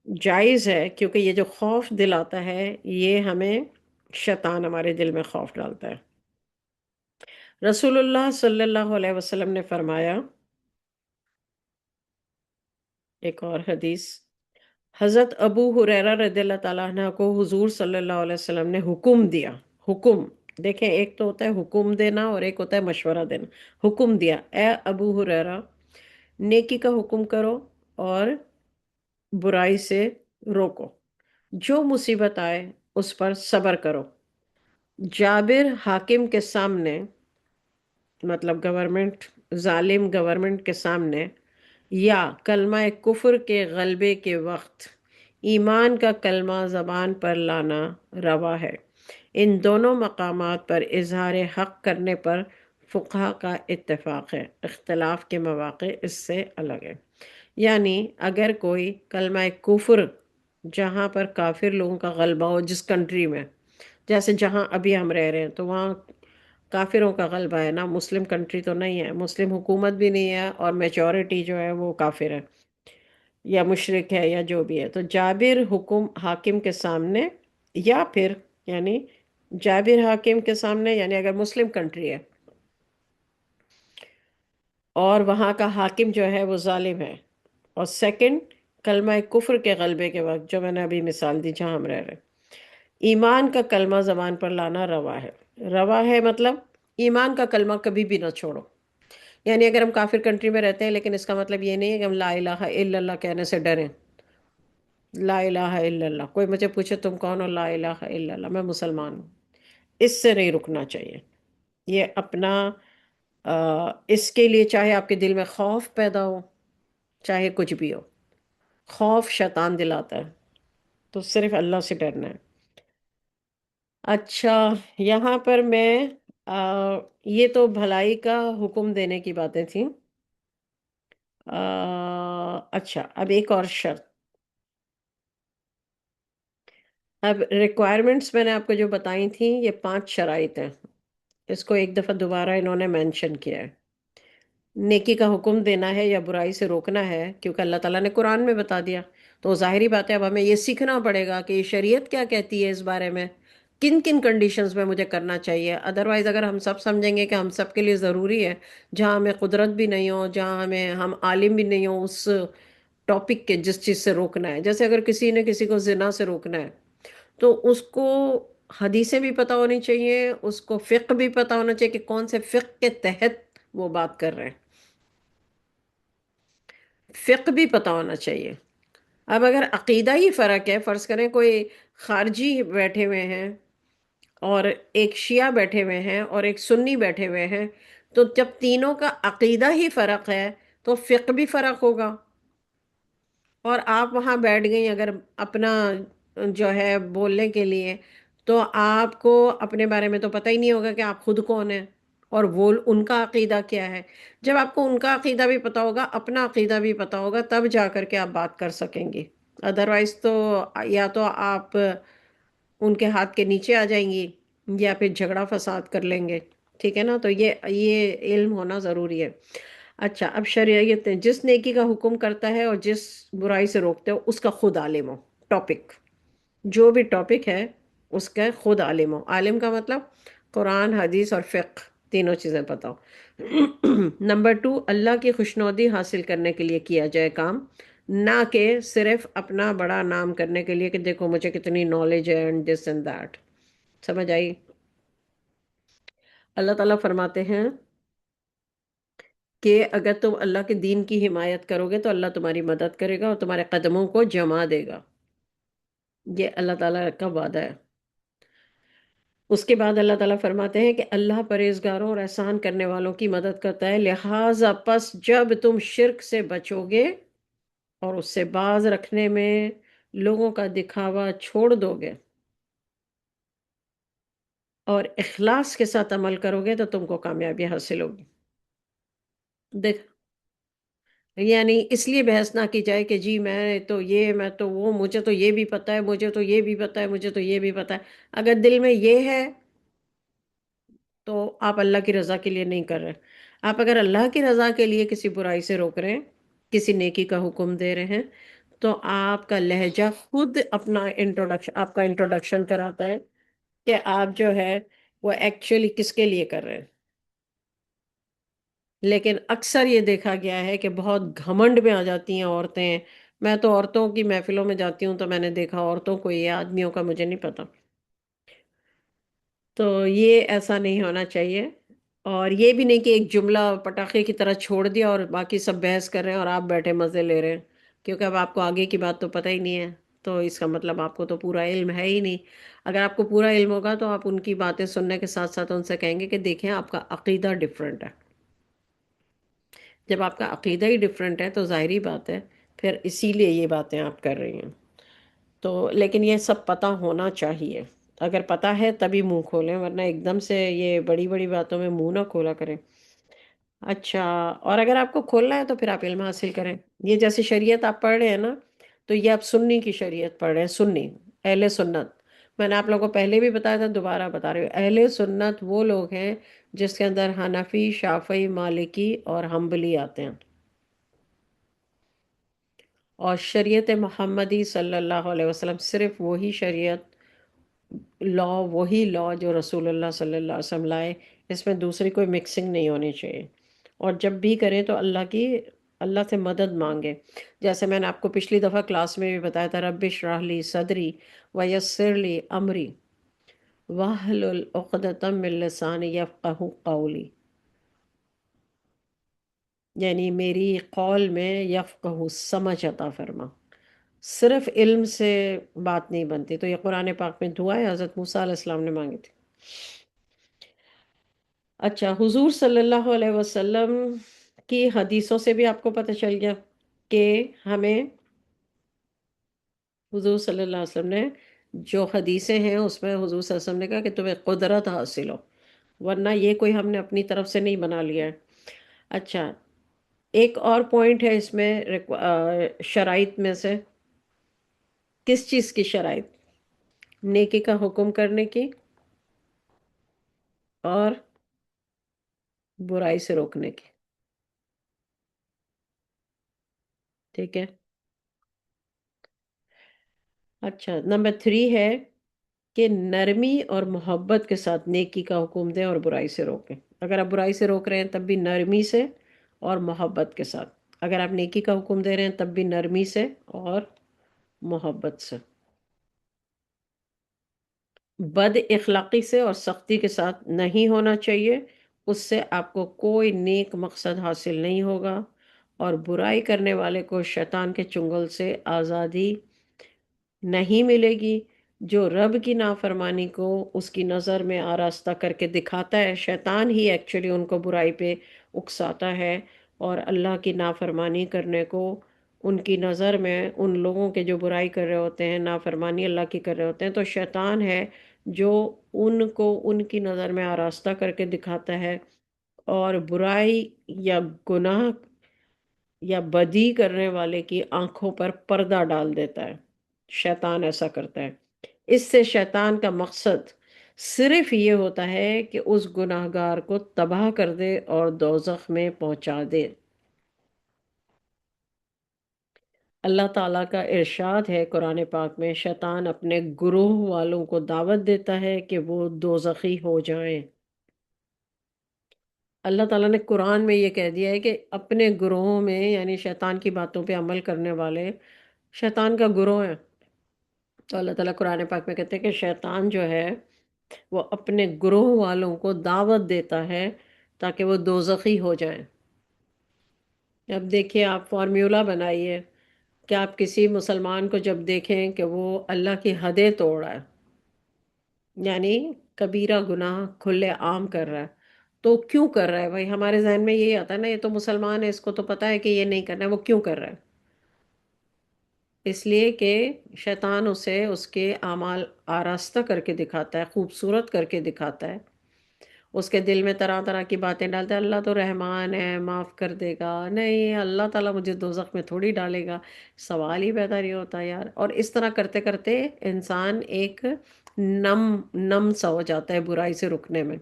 جائز ہے، کیونکہ یہ جو خوف دلاتا ہے یہ ہمیں شیطان ہمارے دل میں خوف ڈالتا ہے۔ رسول اللہ صلی اللہ علیہ وسلم نے فرمایا، ایک اور حدیث، حضرت ابو ہریرہ رضی اللہ تعالیٰ عنہ کو حضور صلی اللہ علیہ وسلم نے حکم دیا، حکم دیکھیں ایک تو ہوتا ہے حکم دینا اور ایک ہوتا ہے مشورہ دینا، حکم دیا، اے ابو ہریرہ، نیکی کا حکم کرو اور برائی سے روکو، جو مصیبت آئے اس پر صبر کرو۔ جابر حاکم کے سامنے، مطلب گورنمنٹ، ظالم گورنمنٹ کے سامنے، یا کلمہ کفر کے غلبے کے وقت ایمان کا کلمہ زبان پر لانا روا ہے۔ ان دونوں مقامات پر اظہار حق کرنے پر فقہا کا اتفاق ہے، اختلاف کے مواقع اس سے الگ ہے۔ یعنی اگر کوئی کلمہ کفر جہاں پر کافر لوگوں کا غلبہ ہو، جس کنٹری میں، جیسے جہاں ابھی ہم رہ رہے ہیں تو وہاں کافروں کا غلبہ ہے نا، مسلم کنٹری تو نہیں ہے، مسلم حکومت بھی نہیں ہے، اور میجورٹی جو ہے وہ کافر ہے یا مشرک ہے یا جو بھی ہے، تو جابر حاکم کے سامنے، یا پھر یعنی جابر حاکم کے سامنے، یعنی اگر مسلم کنٹری ہے اور وہاں کا حاکم جو ہے وہ ظالم ہے، اور سیکنڈ کلمہ کفر کے غلبے کے وقت، جو میں نے ابھی مثال دی جہاں ہم رہ رہے ہیں، ایمان کا کلمہ زبان پر لانا روا ہے۔ روا ہے مطلب ایمان کا کلمہ کبھی بھی نہ چھوڑو، یعنی اگر ہم کافر کنٹری میں رہتے ہیں لیکن اس کا مطلب یہ نہیں ہے کہ ہم لا الہ الا اللہ کہنے سے ڈریں۔ لا الہ الا اللہ، کوئی مجھے پوچھے تم کون ہو، لا الہ الا اللہ، میں مسلمان ہوں، اس سے نہیں رکنا چاہیے۔ یہ اپنا اس کے لیے چاہے آپ کے دل میں خوف پیدا ہو، چاہے کچھ بھی ہو، خوف شیطان دلاتا ہے، تو صرف اللہ سے ڈرنا ہے۔ اچھا، یہاں پر میں یہ تو بھلائی کا حکم دینے کی باتیں تھیں۔ اچھا، اب ایک اور شرط۔ اب ریکوائرمنٹس میں نے آپ کو جو بتائی تھیں، یہ 5 شرائط ہیں، اس کو ایک دفعہ دوبارہ انہوں نے مینشن کیا ہے۔ نیکی کا حکم دینا ہے یا برائی سے روکنا ہے، کیونکہ اللہ تعالیٰ نے قرآن میں بتا دیا، تو ظاہری بات ہے اب ہمیں یہ سیکھنا پڑے گا کہ یہ شریعت کیا کہتی ہے اس بارے میں، کن کن کنڈیشنز میں مجھے کرنا چاہیے۔ ادروائز اگر ہم سب سمجھیں گے کہ ہم سب کے لیے ضروری ہے، جہاں ہمیں قدرت بھی نہیں ہو، جہاں ہم عالم بھی نہیں ہو اس ٹاپک کے جس چیز سے روکنا ہے، جیسے اگر کسی نے کسی کو زنا سے روکنا ہے تو اس کو حدیثیں بھی پتہ ہونی چاہیے، اس کو فقہ بھی پتہ ہونا چاہیے کہ کون سے فقہ کے تحت وہ بات کر رہے ہیں، فقہ بھی پتہ ہونا چاہیے۔ اب اگر عقیدہ ہی فرق ہے، فرض کریں کوئی خارجی بیٹھے ہوئے ہیں اور ایک شیعہ بیٹھے ہوئے ہیں اور ایک سنی بیٹھے ہوئے ہیں، تو جب تینوں کا عقیدہ ہی فرق ہے تو فقہ بھی فرق ہوگا، اور آپ وہاں بیٹھ گئی اگر اپنا جو ہے بولنے کے لیے، تو آپ کو اپنے بارے میں تو پتہ ہی نہیں ہوگا کہ آپ خود کون ہیں اور وہ ان کا عقیدہ کیا ہے۔ جب آپ کو ان کا عقیدہ بھی پتہ ہوگا، اپنا عقیدہ بھی پتہ ہوگا، تب جا کر کے آپ بات کر سکیں گے۔ ادروائز تو یا تو آپ ان کے ہاتھ کے نیچے آ جائیں گی یا پھر جھگڑا فساد کر لیں گے، ٹھیک ہے نا، تو یہ علم ہونا ضروری ہے۔ اچھا، اب شریعت جس نیکی کا حکم کرتا ہے اور جس برائی سے روکتے ہو اس کا خود عالم ہو، ٹاپک جو بھی ٹاپک ہے اس کا خود عالم ہو۔ عالم کا مطلب قرآن، حدیث اور فقہ، تینوں چیزیں پتہ ہو۔ نمبر 2، اللہ کی خوشنودی حاصل کرنے کے لیے کیا جائے کام، نہ کہ صرف اپنا بڑا نام کرنے کے لیے کہ دیکھو مجھے کتنی نالج ہے اینڈ دس اینڈ دیٹ۔ سمجھ آئی؟ اللہ تعالیٰ فرماتے ہیں کہ اگر تم اللہ کے دین کی حمایت کرو گے تو اللہ تمہاری مدد کرے گا اور تمہارے قدموں کو جما دے گا۔ یہ اللہ تعالیٰ کا وعدہ ہے۔ اس کے بعد اللہ تعالیٰ فرماتے ہیں کہ اللہ پرہیزگاروں اور احسان کرنے والوں کی مدد کرتا ہے، لہٰذا پس جب تم شرک سے بچو گے اور اس سے باز رکھنے میں لوگوں کا دکھاوا چھوڑ دو گے اور اخلاص کے ساتھ عمل کرو گے تو تم کو کامیابی حاصل ہوگی۔ دیکھ، یعنی اس لیے بحث نہ کی جائے کہ جی میں تو وہ، مجھے تو یہ بھی پتہ ہے، مجھے تو یہ بھی پتہ ہے، مجھے تو یہ بھی پتہ ہے۔ اگر دل میں یہ ہے تو آپ اللہ کی رضا کے لیے نہیں کر رہے۔ آپ اگر اللہ کی رضا کے لیے کسی برائی سے روک رہے ہیں، کسی نیکی کا حکم دے رہے ہیں، تو آپ کا لہجہ خود اپنا آپ کا انٹروڈکشن کراتا ہے کہ آپ جو ہے وہ ایکچولی کس کے لیے کر رہے ہیں۔ لیکن اکثر یہ دیکھا گیا ہے کہ بہت گھمنڈ میں آ جاتی ہیں عورتیں۔ میں تو عورتوں کی محفلوں میں جاتی ہوں تو میں نے دیکھا عورتوں کو، یہ آدمیوں کا مجھے نہیں پتا۔ تو یہ ایسا نہیں ہونا چاہیے، اور یہ بھی نہیں کہ ایک جملہ پٹاخے کی طرح چھوڑ دیا اور باقی سب بحث کر رہے ہیں اور آپ بیٹھے مزے لے رہے ہیں، کیونکہ اب آپ کو آگے کی بات تو پتہ ہی نہیں ہے، تو اس کا مطلب آپ کو تو پورا علم ہے ہی نہیں۔ اگر آپ کو پورا علم ہوگا تو آپ ان کی باتیں سننے کے ساتھ ساتھ ان سے کہیں گے کہ دیکھیں آپ کا عقیدہ ڈیفرنٹ ہے۔ جب آپ کا عقیدہ ہی ڈیفرنٹ ہے تو ظاہری بات ہے پھر اسی لیے یہ باتیں آپ کر رہی ہیں۔ تو لیکن یہ سب پتہ ہونا چاہیے، اگر پتہ ہے تبھی منہ کھولیں، ورنہ ایک دم سے یہ بڑی بڑی باتوں میں منہ نہ کھولا کریں۔ اچھا، اور اگر آپ کو کھولنا ہے تو پھر آپ علم حاصل کریں۔ یہ جیسے شریعت آپ پڑھ رہے ہیں نا، تو یہ آپ سنی کی شریعت پڑھ رہے ہیں، سنی، اہل سنت۔ میں نے آپ لوگوں کو پہلے بھی بتایا تھا، دوبارہ بتا رہی ہوں، اہل سنت وہ لوگ ہیں جس کے اندر حنفی، شافعی، مالکی اور حنبلی آتے ہیں، اور شریعت محمدی صلی اللہ علیہ وسلم صرف وہی شریعت، لا، وہی لا جو رسول اللہ صلی اللہ علیہ وسلم لائے، اس میں دوسری کوئی مکسنگ نہیں ہونی چاہیے۔ اور جب بھی کریں تو اللہ سے مدد مانگے، جیسے میں نے آپ کو پچھلی دفعہ کلاس میں بھی بتایا تھا، رب اشرح لی صدری ویسر لی امری واحلل عقدۃ من لسانی یفقہوا قولی، یعنی میری قول میں یفقہ، سمجھ عطا فرما۔ صرف علم سے بات نہیں بنتی، تو یہ قرآن پاک میں دعا ہے، حضرت موسیٰ علیہ السلام نے مانگی تھی۔ اچھا، حضور صلی اللہ علیہ وسلم کی حدیثوں سے بھی آپ کو پتہ چل گیا کہ ہمیں حضور صلی اللہ علیہ وسلم نے جو حدیثیں ہیں اس میں حضور صلی اللہ علیہ وسلم نے کہا کہ تمہیں قدرت حاصل ہو، ورنہ یہ کوئی ہم نے اپنی طرف سے نہیں بنا لیا ہے۔ اچھا، ایک اور پوائنٹ ہے اس میں، شرائط میں سے کس چیز کی شرائط؟ نیکی کا حکم کرنے کی اور برائی سے روکنے کی، ٹھیک ہے۔ اچھا، نمبر 3 ہے کہ نرمی اور محبت کے ساتھ نیکی کا حکم دیں اور برائی سے روکیں۔ اگر آپ برائی سے روک رہے ہیں تب بھی نرمی سے اور محبت کے ساتھ، اگر آپ نیکی کا حکم دے رہے ہیں تب بھی نرمی سے اور محبت سے۔ بد اخلاقی سے اور سختی کے ساتھ نہیں ہونا چاہیے، اس سے آپ کو کوئی نیک مقصد حاصل نہیں ہوگا، اور برائی کرنے والے کو شیطان کے چنگل سے آزادی نہیں ملے گی۔ جو رب کی نافرمانی کو اس کی نظر میں آراستہ کر کے دکھاتا ہے، شیطان ہی ایکچولی ان کو برائی پہ اکساتا ہے، اور اللہ کی نافرمانی کرنے کو ان کی نظر میں، ان لوگوں کے جو برائی کر رہے ہوتے ہیں، نافرمانی اللہ کی کر رہے ہوتے ہیں، تو شیطان ہے جو ان کو ان کی نظر میں آراستہ کر کے دکھاتا ہے، اور برائی یا گناہ یا بدی کرنے والے کی آنکھوں پر پردہ ڈال دیتا ہے۔ شیطان ایسا کرتا ہے، اس سے شیطان کا مقصد صرف یہ ہوتا ہے کہ اس گناہگار کو تباہ کر دے اور دوزخ میں پہنچا دے۔ اللہ تعالیٰ کا ارشاد ہے قرآن پاک میں، شیطان اپنے گروہ والوں کو دعوت دیتا ہے کہ وہ دوزخی ہو جائیں۔ اللہ تعالیٰ نے قرآن میں یہ کہہ دیا ہے کہ اپنے گروہوں میں، یعنی شیطان کی باتوں پہ عمل کرنے والے شیطان کا گروہ ہے، تو اللہ تعالیٰ قرآن پاک میں کہتے ہیں کہ شیطان جو ہے وہ اپنے گروہ والوں کو دعوت دیتا ہے تاکہ وہ دوزخی ہو جائیں۔ اب دیکھیے، آپ فارمیولا بنائیے کہ آپ کسی مسلمان کو جب دیکھیں کہ وہ اللہ کی حدیں توڑ رہا ہے، یعنی کبیرہ گناہ کھلے عام کر رہا ہے، تو کیوں کر رہا ہے؟ بھائی ہمارے ذہن میں یہی آتا ہے نا، یہ تو مسلمان ہے، اس کو تو پتہ ہے کہ یہ نہیں کرنا ہے، وہ کیوں کر رہا ہے؟ اس لیے کہ شیطان اسے اس کے اعمال آراستہ کر کے دکھاتا ہے، خوبصورت کر کے دکھاتا ہے، اس کے دل میں طرح طرح کی باتیں ڈالتا ہے، اللہ تو رحمان ہے، معاف کر دے گا، نہیں اللہ تعالیٰ مجھے دوزخ میں تھوڑی ڈالے گا، سوال ہی پیدا نہیں ہوتا یار۔ اور اس طرح کرتے کرتے انسان ایک نم سا ہو جاتا ہے برائی سے رکنے میں۔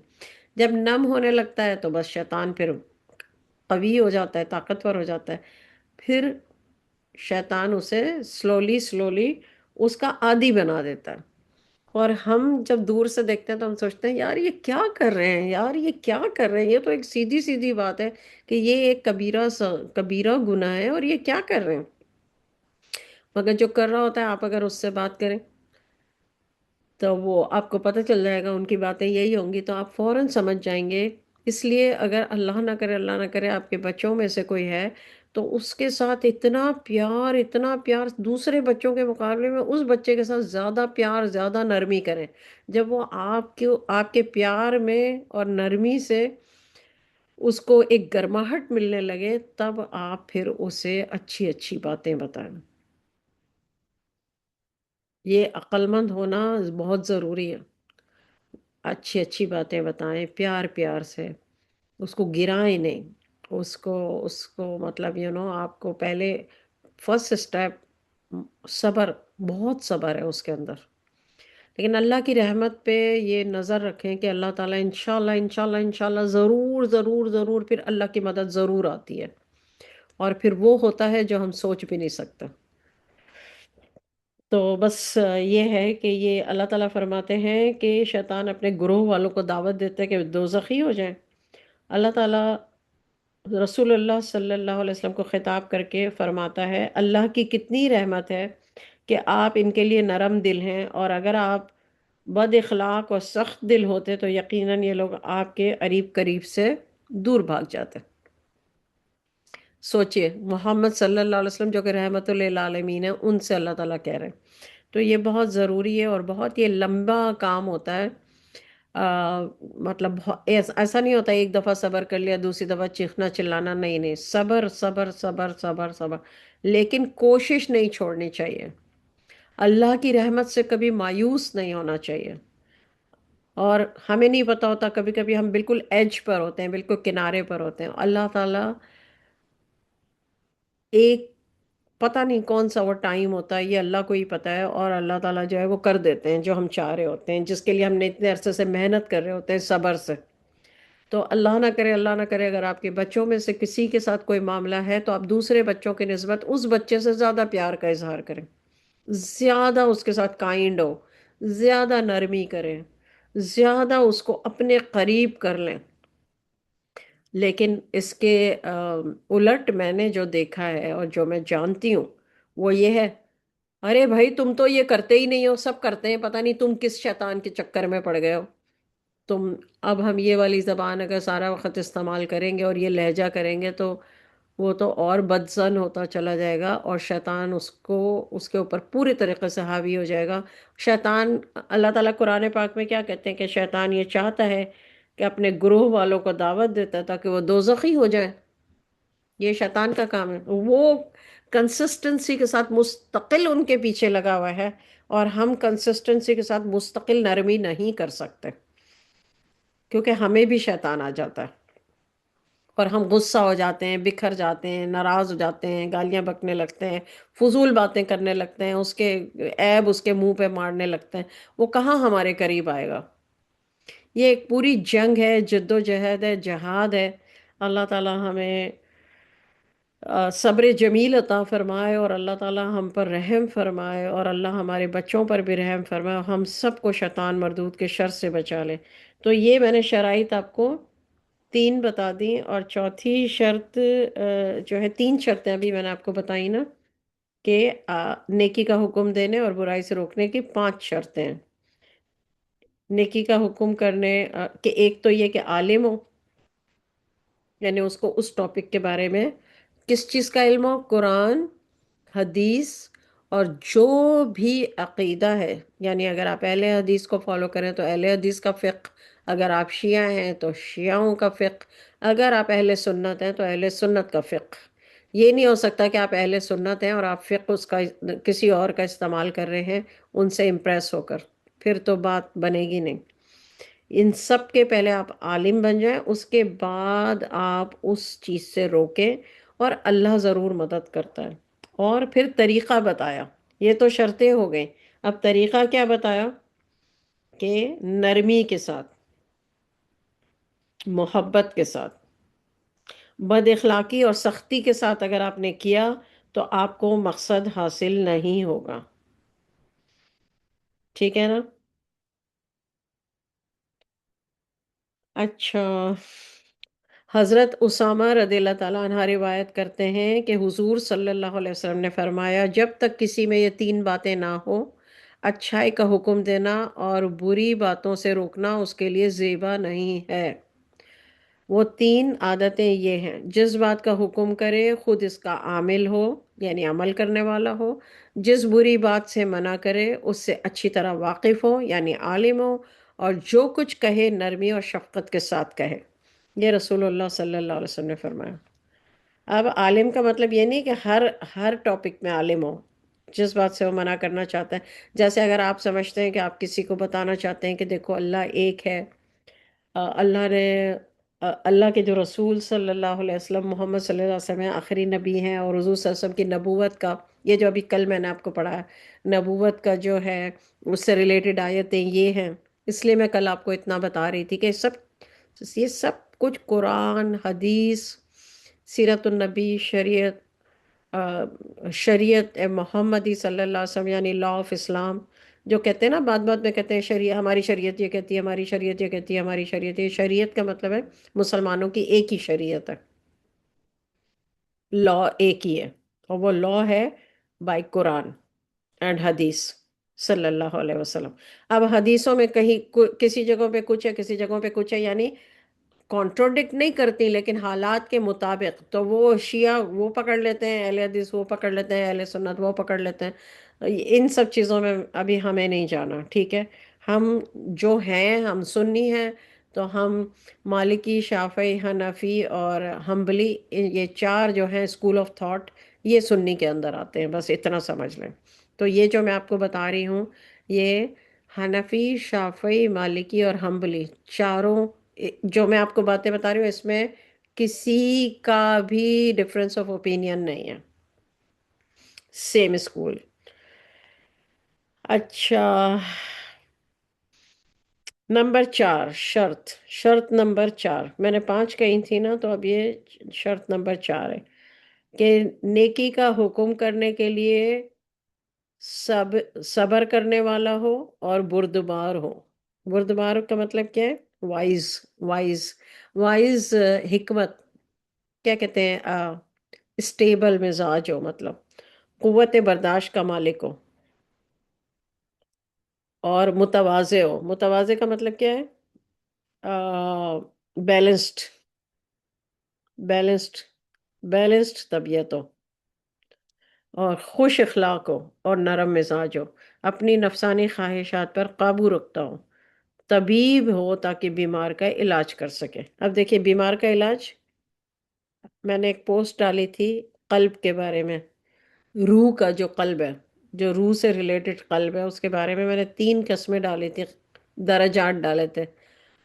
جب نم ہونے لگتا ہے تو بس شیطان پھر قوی ہو جاتا ہے، طاقتور ہو جاتا ہے، پھر شیطان اسے سلولی سلولی اس کا عادی بنا دیتا ہے، اور ہم جب دور سے دیکھتے ہیں تو ہم سوچتے ہیں یار یہ کیا کر رہے ہیں، یار یہ کیا کر رہے ہیں، یہ تو ایک سیدھی سیدھی بات ہے کہ یہ ایک کبیرہ گناہ ہے اور یہ کیا کر رہے ہیں، مگر جو کر رہا ہوتا ہے، آپ اگر اس سے بات کریں تو وہ آپ کو پتہ چل جائے گا، ان کی باتیں یہی ہوں گی تو آپ فوراً سمجھ جائیں گے۔ اس لیے اگر اللہ نہ کرے آپ کے بچوں میں سے کوئی ہے تو اس کے ساتھ اتنا پیار دوسرے بچوں کے مقابلے میں اس بچے کے ساتھ زیادہ پیار، زیادہ نرمی کریں۔ جب وہ آپ کے پیار میں اور نرمی سے اس کو ایک گرماہٹ ملنے لگے، تب آپ پھر اسے اچھی اچھی باتیں بتائیں۔ یہ عقل مند ہونا بہت ضروری ہے. اچھی اچھی باتیں بتائیں پیار پیار سے، اس کو گرائیں نہیں. اس کو مطلب آپ کو پہلے فرسٹ اسٹیپ صبر، بہت صبر ہے اس کے اندر. لیکن اللہ کی رحمت پہ یہ نظر رکھیں کہ اللہ تعالیٰ انشاءاللہ انشاءاللہ انشاءاللہ ضرور ضرور ضرور پھر اللہ کی مدد ضرور آتی ہے. اور پھر وہ ہوتا ہے جو ہم سوچ بھی نہیں سکتے. تو بس یہ ہے کہ یہ اللہ تعالیٰ فرماتے ہیں کہ شیطان اپنے گروہ والوں کو دعوت دیتا ہے کہ دوزخی ہو جائیں. اللہ تعالیٰ رسول اللہ صلی اللہ علیہ وسلم کو خطاب کر کے فرماتا ہے اللہ کی کتنی رحمت ہے کہ آپ ان کے لیے نرم دل ہیں، اور اگر آپ بد اخلاق اور سخت دل ہوتے تو یقیناً یہ لوگ آپ کے قریب قریب سے دور بھاگ جاتے. سوچئے محمد صلی اللہ علیہ وسلم جو کہ رحمت للعالمین ہیں، ان سے اللہ تعالیٰ کہہ رہے ہیں. تو یہ بہت ضروری ہے اور بہت یہ لمبا کام ہوتا ہے. مطلب ایسا نہیں ہوتا ایک دفعہ صبر کر لیا دوسری دفعہ چیخنا چلانا، نہیں نہیں، صبر صبر صبر صبر صبر. لیکن کوشش نہیں چھوڑنی چاہیے. اللہ کی رحمت سے کبھی مایوس نہیں ہونا چاہیے. اور ہمیں نہیں پتا ہوتا، کبھی کبھی ہم بالکل ایج پر ہوتے ہیں، بالکل کنارے پر ہوتے ہیں. اللہ تعالیٰ ایک پتہ نہیں کون سا وہ ٹائم ہوتا ہے، یہ اللہ کو ہی پتہ ہے، اور اللہ تعالیٰ جو ہے وہ کر دیتے ہیں جو ہم چاہ رہے ہوتے ہیں، جس کے لیے ہم نے اتنے عرصے سے محنت کر رہے ہوتے ہیں صبر سے. تو اللہ نہ کرے، اللہ نہ کرے، اگر آپ کے بچوں میں سے کسی کے ساتھ کوئی معاملہ ہے تو آپ دوسرے بچوں کی نسبت اس بچے سے زیادہ پیار کا اظہار کریں، زیادہ اس کے ساتھ کائنڈ ہو، زیادہ نرمی کریں، زیادہ اس کو اپنے قریب کر لیں. لیکن اس کے الٹ میں نے جو دیکھا ہے اور جو میں جانتی ہوں وہ یہ ہے، ارے بھائی تم تو یہ کرتے ہی نہیں ہو، سب کرتے ہیں، پتہ نہیں تم کس شیطان کے چکر میں پڑ گئے ہو تم. اب ہم یہ والی زبان اگر سارا وقت استعمال کریں گے اور یہ لہجہ کریں گے تو وہ تو اور بدزن ہوتا چلا جائے گا، اور شیطان اس کے اوپر پوری طریقے سے حاوی ہو جائے گا. شیطان، اللہ تعالیٰ قرآن پاک میں کیا کہتے ہیں کہ شیطان یہ چاہتا ہے کہ اپنے گروہ والوں کو دعوت دیتا ہے تاکہ وہ دوزخی ہو جائے. یہ شیطان کا کام ہے. وہ کنسسٹنسی کے ساتھ مستقل ان کے پیچھے لگا ہوا ہے، اور ہم کنسسٹنسی کے ساتھ مستقل نرمی نہیں کر سکتے کیونکہ ہمیں بھی شیطان آ جاتا ہے اور ہم غصہ ہو جاتے ہیں، بکھر جاتے ہیں، ناراض ہو جاتے ہیں، گالیاں بکنے لگتے ہیں، فضول باتیں کرنے لگتے ہیں، اس کے عیب اس کے منہ پہ مارنے لگتے ہیں. وہ کہاں ہمارے قریب آئے گا؟ یہ ایک پوری جنگ ہے، جد و جہد ہے، جہاد ہے. اللہ تعالیٰ ہمیں صبر جمیل عطا فرمائے، اور اللہ تعالیٰ ہم پر رحم فرمائے، اور اللہ ہمارے بچوں پر بھی رحم فرمائے، اور ہم سب کو شیطان مردود کے شر سے بچا لے. تو یہ میں نے شرائط آپ کو تین بتا دیں، اور چوتھی شرط جو ہے، تین شرطیں ابھی میں نے آپ کو بتائی نا، کہ نیکی کا حکم دینے اور برائی سے روکنے کی پانچ شرطیں ہیں. نیکی کا حکم کرنے کہ ایک تو یہ کہ عالم ہو، یعنی اس کو اس ٹاپک کے بارے میں کس چیز کا علم ہو، قرآن، حدیث، اور جو بھی عقیدہ ہے. یعنی اگر آپ اہل حدیث کو فالو کریں تو اہل حدیث کا فقہ، اگر آپ شیعہ ہیں تو شیعوں کا فقہ، اگر آپ اہل سنت ہیں تو اہل سنت کا فقہ. یہ نہیں ہو سکتا کہ آپ اہل سنت ہیں اور آپ فقہ اس کا کسی اور کا استعمال کر رہے ہیں ان سے امپریس ہو کر، پھر تو بات بنے گی نہیں. ان سب کے پہلے آپ عالم بن جائیں، اس کے بعد آپ اس چیز سے روکیں، اور اللہ ضرور مدد کرتا ہے. اور پھر طریقہ بتایا. یہ تو شرطیں ہو گئیں. اب طریقہ کیا بتایا؟ کہ نرمی کے ساتھ، محبت کے ساتھ، بد اخلاقی اور سختی کے ساتھ اگر آپ نے کیا تو آپ کو مقصد حاصل نہیں ہوگا. ٹھیک ہے نا؟ اچھا، حضرت اسامہ رضی اللہ تعالیٰ عنہ روایت کرتے ہیں کہ حضور صلی اللہ علیہ وسلم نے فرمایا جب تک کسی میں یہ تین باتیں نہ ہو، اچھائی کا حکم دینا اور بری باتوں سے روکنا اس کے لیے زیبا نہیں ہے. وہ تین عادتیں یہ ہیں: جس بات کا حکم کرے خود اس کا عامل ہو، یعنی عمل کرنے والا ہو، جس بری بات سے منع کرے اس سے اچھی طرح واقف ہو، یعنی عالم ہو، اور جو کچھ کہے نرمی اور شفقت کے ساتھ کہے. یہ رسول اللہ صلی اللہ علیہ وسلم نے فرمایا. اب عالم کا مطلب یہ نہیں کہ ہر ٹاپک میں عالم ہو. جس بات سے وہ منع کرنا چاہتا ہے، جیسے اگر آپ سمجھتے ہیں کہ آپ کسی کو بتانا چاہتے ہیں کہ دیکھو اللہ ایک ہے، اللہ نے اللہ کے جو رسول صلی اللہ علیہ وسلم، محمد صلی اللہ علیہ وسلم آخری نبی ہیں، اور حضور صلی اللہ علیہ وسلم کی نبوت کا، یہ جو ابھی کل میں نے آپ کو پڑھا ہے، نبوت کا جو ہے اس سے ریلیٹڈ آیتیں یہ ہیں. اس لیے میں کل آپ کو اتنا بتا رہی تھی کہ یہ سب کچھ قرآن، حدیث، سیرت النبی، شریعت محمدی صلی اللہ علیہ وسلم، یعنی لا آف اسلام، جو کہتے ہیں نا بات بات میں کہتے ہیں شریعت، ہماری شریعت یہ کہتی ہے، ہماری شریعت یہ کہتی ہے، ہماری شریعت یہ، شریعت کا مطلب ہے مسلمانوں کی ایک ہی شریعت ہے، لا ایک ہی ہے، اور وہ لا ہے بائی قرآن اینڈ حدیث صلی اللہ علیہ وسلم. اب حدیثوں میں کہیں کسی جگہوں پہ کچھ ہے، کسی جگہوں پہ کچھ ہے، یعنی کانٹروڈکٹ نہیں کرتی، لیکن حالات کے مطابق. تو وہ شیعہ وہ پکڑ لیتے ہیں، اہل حدیث وہ پکڑ لیتے ہیں، اہل سنت وہ پکڑ لیتے ہیں. ان سب چیزوں میں ابھی ہمیں نہیں جانا، ٹھیک ہے. ہم جو ہیں، ہم سنی ہیں، تو ہم مالکی، شافعی، حنفی اور حنبلی، یہ چار جو ہیں اسکول آف تھاٹ، یہ سنی کے اندر آتے ہیں، بس اتنا سمجھ لیں. تو یہ جو میں آپ کو بتا رہی ہوں، یہ حنفی، شافعی، مالکی اور حنبلی چاروں، جو میں آپ کو باتیں بتا رہی ہوں، اس میں کسی کا بھی ڈفرینس آف اوپینین نہیں ہے، سیم اسکول. اچھا، نمبر 4، شرط نمبر 4، میں نے 5 کہی تھی نا، تو اب یہ شرط نمبر 4 ہے کہ نیکی کا حکم کرنے کے لیے صبر کرنے والا ہو اور بردبار ہو. بردبار کا مطلب کیا ہے؟ وائز. وائز وائز حکمت، کیا کہتے ہیں، اسٹیبل مزاج ہو، مطلب قوت برداشت کا مالک ہو، اور متواضع ہو. متواضع کا مطلب کیا ہے؟ بیلنسڈ. بیلنسڈ بیلنسڈ طبیعت ہو، اور خوش اخلاق ہو، اور نرم مزاج ہو، اپنی نفسانی خواہشات پر قابو رکھتا ہو، طبیب ہو تاکہ بیمار کا علاج کر سکے. اب دیکھیے، بیمار کا علاج، میں نے ایک پوسٹ ڈالی تھی قلب کے بارے میں، روح کا جو قلب ہے، جو روح سے ریلیٹڈ قلب ہے، اس کے بارے میں نے 3 قسمیں ڈالی تھی، درجات ڈالے تھے.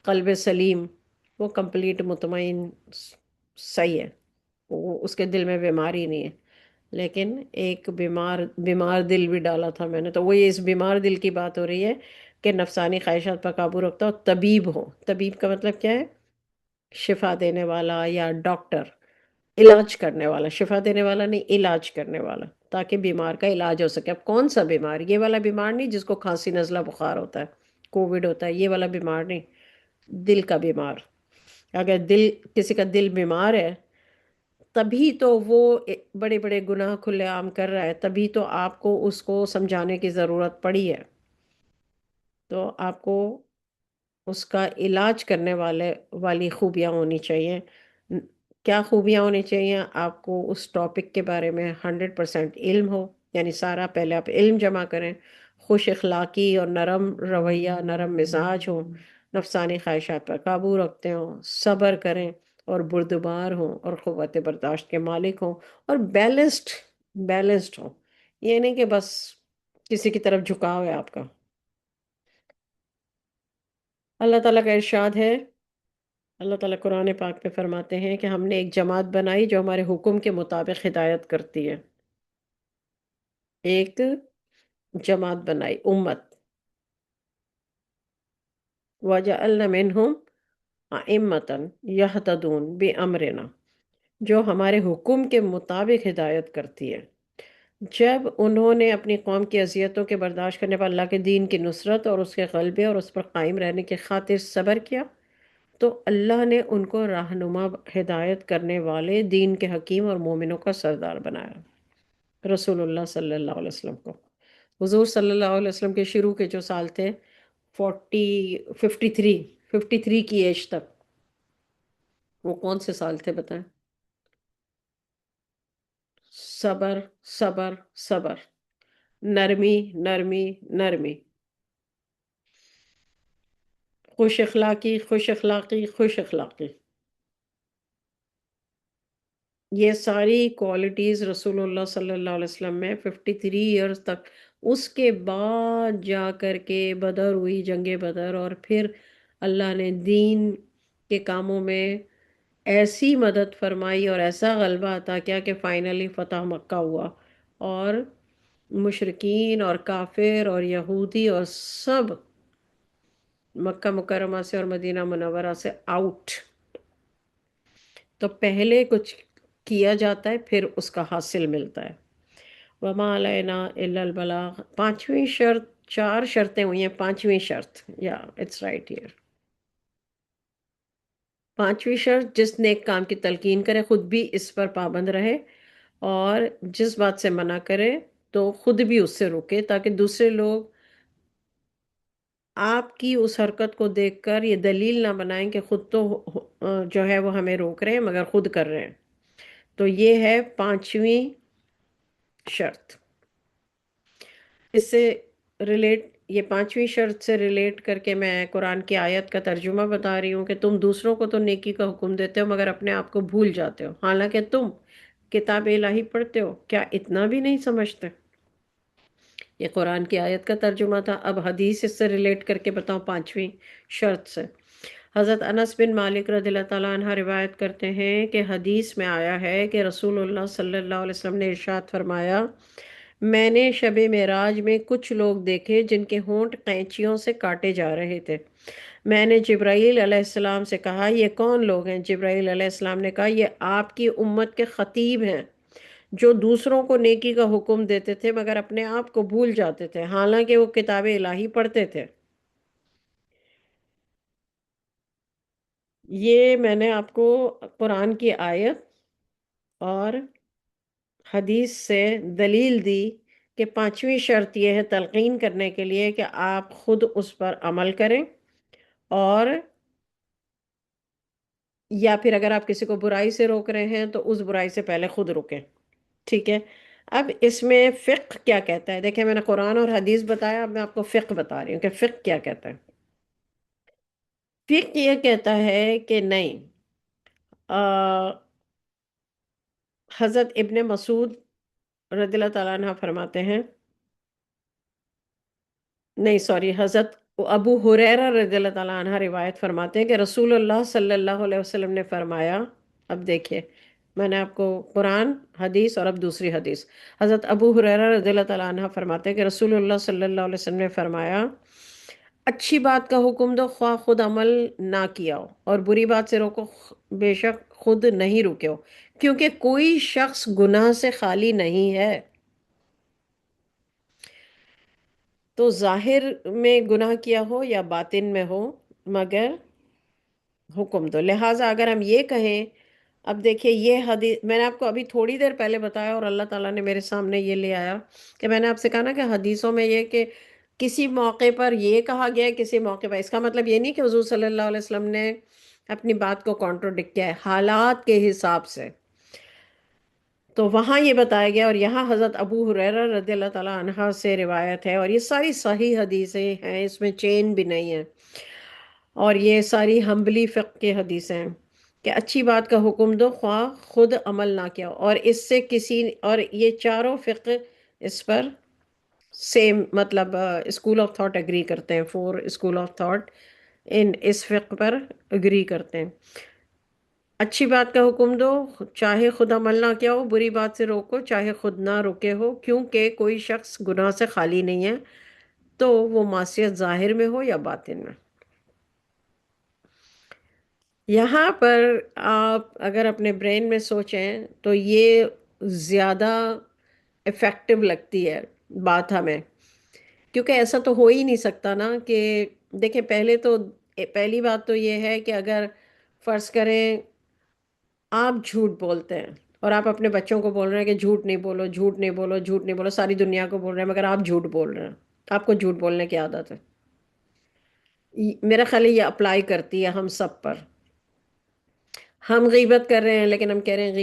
قلب سلیم، وہ کمپلیٹ مطمئن، صحیح ہے، وہ اس کے دل میں بیماری نہیں ہے. لیکن ایک بیمار دل بھی ڈالا تھا میں نے، تو وہ یہ اس بیمار دل کی بات ہو رہی ہے کہ نفسانی خواہشات پر قابو رکھتا ہو، طبیب ہو. طبیب کا مطلب کیا ہے؟ شفا دینے والا یا ڈاکٹر، علاج کرنے والا. شفا دینے والا نہیں، علاج کرنے والا، تاکہ بیمار کا علاج ہو سکے. اب کون سا بیمار؟ یہ والا بیمار نہیں جس کو کھانسی، نزلہ، بخار ہوتا ہے، کووڈ ہوتا ہے، یہ والا بیمار نہیں، دل کا بیمار. اگر کسی کا دل بیمار ہے، تبھی تو وہ بڑے بڑے گناہ کھلے عام کر رہا ہے، تبھی تو آپ کو اس کو سمجھانے کی ضرورت پڑی ہے. تو آپ کو اس کا علاج کرنے والی خوبیاں ہونی چاہیے. کیا خوبیاں ہونی چاہیے؟ آپ کو اس ٹاپک کے بارے میں 100% علم ہو، یعنی سارا پہلے آپ علم جمع کریں، خوش اخلاقی اور نرم رویہ، نرم مزاج ہو، نفسانی خواہشات پر قابو رکھتے ہوں، صبر کریں، اور بردبار ہوں، اور قوت برداشت کے مالک ہوں، اور بیلنسڈ ہوں. یہ نہیں کہ بس کسی کی طرف جھکاؤ ہے آپ کا. اللہ تعالیٰ کا ارشاد ہے، اللہ تعالیٰ قرآن پاک میں فرماتے ہیں کہ ہم نے ایک جماعت بنائی جو ہمارے حکم کے مطابق ہدایت کرتی ہے. ایک جماعت بنائی، امت. وَجَعَلْنَا مِنْهُمْ أَئِمَّةً يَهْتَدُونَ بِأَمْرِنَا، جو ہمارے حکم کے مطابق ہدایت کرتی ہے. جب انہوں نے اپنی قوم کی اذیتوں کے برداشت کرنے پر اللہ کے دین کی نصرت اور اس کے غلبے اور اس پر قائم رہنے کی خاطر صبر کیا، تو اللہ نے ان کو رہنما، ہدایت کرنے والے، دین کے حکیم اور مومنوں کا سردار بنایا. رسول اللہ صلی اللہ علیہ وسلم کو، حضور صلی اللہ علیہ وسلم کے شروع کے جو سال تھے، 53 کی ایج تک، وہ کون سے سال تھے بتائیں؟ صبر، صبر، صبر، نرمی، نرمی، نرمی، خوش اخلاقی، خوش اخلاقی، خوش اخلاقی. یہ ساری کوالٹیز رسول اللہ صلی اللہ علیہ وسلم میں 53 ایئرس تک، اس کے بعد جا کر کے بدر ہوئی، جنگ بدر، اور پھر اللہ نے دین کے کاموں میں ایسی مدد فرمائی اور ایسا غلبہ عطا کیا کہ فائنلی فتح مکہ ہوا، اور مشرکین اور کافر اور یہودی اور سب مکہ مکرمہ سے اور مدینہ منورہ سے آؤٹ۔ تو پہلے کچھ کیا جاتا ہے، پھر اس کا حاصل ملتا ہے۔ وما علینا الا البلاغ، پانچویں شرط، چار شرطیں ہوئی ہیں، پانچویں شرط، یا اٹس رائٹ ہیئر، پانچویں شرط، جس نیک کام کی تلقین کرے خود بھی اس پر پابند رہے، اور جس بات سے منع کرے تو خود بھی اس سے روکے، تاکہ دوسرے لوگ آپ کی اس حرکت کو دیکھ کر یہ دلیل نہ بنائیں کہ خود تو جو ہے وہ ہمیں روک رہے ہیں مگر خود کر رہے ہیں۔ تو یہ ہے پانچویں شرط۔ اس سے ریلیٹ، یہ پانچویں شرط سے ریلیٹ کر کے میں قرآن کی آیت کا ترجمہ بتا رہی ہوں کہ تم دوسروں کو تو نیکی کا حکم دیتے ہو مگر اپنے آپ کو بھول جاتے ہو، حالانکہ تم کتاب الہی پڑھتے ہو، کیا اتنا بھی نہیں سمجھتے؟ یہ قرآن کی آیت کا ترجمہ تھا۔ اب حدیث اس سے ریلیٹ کر کے بتاؤں پانچویں شرط سے۔ حضرت انس بن مالک رضی اللہ تعالیٰ عنہ روایت کرتے ہیں کہ حدیث میں آیا ہے کہ رسول اللہ صلی اللہ علیہ وسلم نے ارشاد فرمایا، میں نے شب معراج میں کچھ لوگ دیکھے جن کے ہونٹ قینچیوں سے کاٹے جا رہے تھے۔ میں نے جبرائیل علیہ السلام سے کہا یہ کون لوگ ہیں؟ جبرائیل علیہ السلام نے کہا یہ آپ کی امت کے خطیب ہیں، جو دوسروں کو نیکی کا حکم دیتے تھے مگر اپنے آپ کو بھول جاتے تھے، حالانکہ وہ کتاب الہی پڑھتے تھے۔ یہ میں نے آپ کو قرآن کی آیت اور حدیث سے دلیل دی کہ پانچویں شرط یہ ہے تلقین کرنے کے لیے کہ آپ خود اس پر عمل کریں، اور یا پھر اگر آپ کسی کو برائی سے روک رہے ہیں تو اس برائی سے پہلے خود رکیں۔ ٹھیک ہے؟ اب اس میں فقہ کیا کہتا ہے؟ دیکھیں میں نے قرآن اور حدیث بتایا، اب میں آپ کو فقہ بتا رہی ہوں کہ فقہ کیا کہتا ہے۔ فقہ یہ کہتا ہے کہ نہیں، حضرت ابن مسعود رضی اللہ تعالیٰ عنہ فرماتے ہیں، نہیں سوری، حضرت ابو ہریرہ رضی اللہ تعالیٰ عنہ روایت فرماتے ہیں کہ رسول اللہ صلی اللہ علیہ وسلم نے فرمایا، اب دیکھیے میں نے آپ کو قرآن، حدیث اور اب دوسری حدیث، حضرت ابو ہریرہ رضی اللہ تعالیٰ عنہ فرماتے ہیں کہ رسول اللہ صلی اللہ علیہ وسلم نے فرمایا، اچھی بات کا حکم دو خواہ خود عمل نہ کیا ہو، اور بری بات سے روکو بے شک خود نہیں رکے ہو، کیونکہ کوئی شخص گناہ سے خالی نہیں ہے۔ تو ظاہر میں گناہ کیا ہو یا باطن میں ہو، مگر حکم دو۔ لہٰذا اگر ہم یہ کہیں، اب دیکھیے یہ حدیث میں نے آپ کو ابھی تھوڑی دیر پہلے بتایا اور اللہ تعالیٰ نے میرے سامنے یہ لے آیا کہ میں نے آپ سے کہا نا کہ حدیثوں میں یہ کہ کسی موقع پر یہ کہا گیا ہے، کسی موقع پر، اس کا مطلب یہ نہیں کہ حضور صلی اللہ علیہ وسلم نے اپنی بات کو کانٹروڈکٹ کیا ہے، حالات کے حساب سے۔ تو وہاں یہ بتایا گیا، اور یہاں حضرت ابو ہریرہ رضی اللہ تعالیٰ عنہ سے روایت ہے، اور یہ ساری صحیح حدیثیں ہیں، اس میں چین بھی نہیں ہے، اور یہ ساری حنبلی فقہ کی حدیثیں ہیں کہ اچھی بات کا حکم دو خواہ خود عمل نہ کیا ہو، اور اس سے کسی، اور یہ چاروں فقہ اس پر سیم مطلب اسکول آف تھاٹ اگری کرتے ہیں، فور اسکول آف تھاٹ ان اس فقہ پر اگری کرتے ہیں۔ اچھی بات کا حکم دو چاہے خود عمل نہ کیا ہو، بری بات سے روکو چاہے خود نہ رکے ہو، کیونکہ کوئی شخص گناہ سے خالی نہیں ہے، تو وہ معصیت ظاہر میں ہو یا باطن میں۔ یہاں پر آپ اگر اپنے برین میں سوچیں تو یہ زیادہ افیکٹو لگتی ہے بات ہمیں، کیونکہ ایسا تو ہو ہی نہیں سکتا نا کہ دیکھیں پہلے تو، پہلی بات تو یہ ہے کہ اگر فرض کریں آپ جھوٹ بولتے ہیں اور آپ اپنے بچوں کو بول رہے ہیں کہ جھوٹ نہیں بولو، جھوٹ نہیں بولو، جھوٹ نہیں بولو، ساری دنیا کو بول رہے ہیں مگر آپ جھوٹ بول رہے ہیں، آپ کو جھوٹ بولنے کی عادت ہے، میرا خیال ہے یہ اپلائی کرتی ہے ہم سب پر۔ ہم غیبت کر رہے ہیں لیکن ہم کہہ رہے ہیں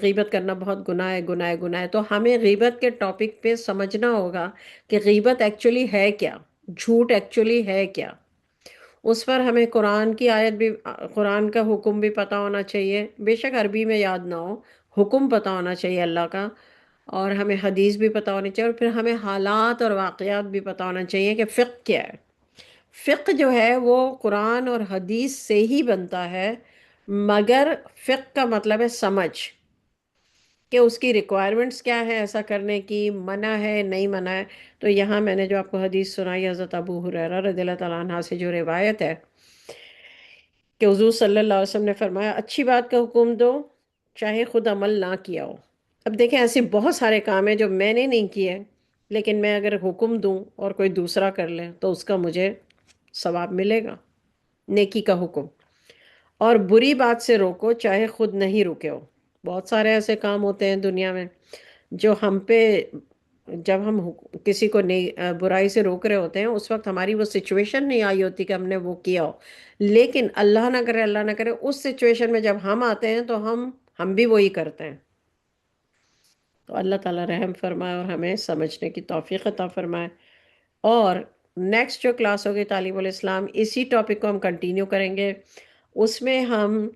غیبت کرنا بہت گناہ ہے، گناہ ہے، گناہ ہے، تو ہمیں غیبت کے ٹاپک پہ سمجھنا ہوگا کہ غیبت ایکچولی ہے کیا، جھوٹ ایکچولی ہے کیا، اس پر ہمیں قرآن کی آیت بھی، قرآن کا حکم بھی پتہ ہونا چاہیے، بے شک عربی میں یاد نہ ہو، حکم پتہ ہونا چاہیے اللہ کا، اور ہمیں حدیث بھی پتہ ہونی چاہیے، اور پھر ہمیں حالات اور واقعات بھی پتہ ہونا چاہیے کہ فقہ کیا ہے۔ فقہ جو ہے وہ قرآن اور حدیث سے ہی بنتا ہے، مگر فقہ کا مطلب ہے سمجھ، کہ اس کی ریکوائرمنٹس کیا ہے ایسا کرنے کی، منع ہے نہیں منع ہے۔ تو یہاں میں نے جو آپ کو حدیث سنائی حضرت ابو ہریرہ رضی اللہ تعالیٰ عنہ سے، جو روایت ہے کہ حضور صلی اللہ علیہ وسلم نے فرمایا اچھی بات کا حکم دو چاہے خود عمل نہ کیا ہو۔ اب دیکھیں ایسے بہت سارے کام ہیں جو میں نے نہیں کیے، لیکن میں اگر حکم دوں اور کوئی دوسرا کر لے تو اس کا مجھے ثواب ملے گا، نیکی کا حکم۔ اور بری بات سے روکو چاہے خود نہیں رکے ہو۔ بہت سارے ایسے کام ہوتے ہیں دنیا میں جو ہم پہ، جب ہم کسی کو برائی سے روک رہے ہوتے ہیں اس وقت ہماری وہ سچویشن نہیں آئی ہوتی کہ ہم نے وہ کیا ہو، لیکن اللہ نہ کرے اس سچویشن میں جب ہم آتے ہیں تو ہم بھی وہی کرتے ہیں۔ تو اللہ تعالیٰ رحم فرمائے اور ہمیں سمجھنے کی توفیق عطا فرمائے۔ اور نیکسٹ جو کلاس ہوگی تعلیم الاسلام، اسی ٹاپک کو ہم کنٹینیو کریں گے۔ اس میں ہم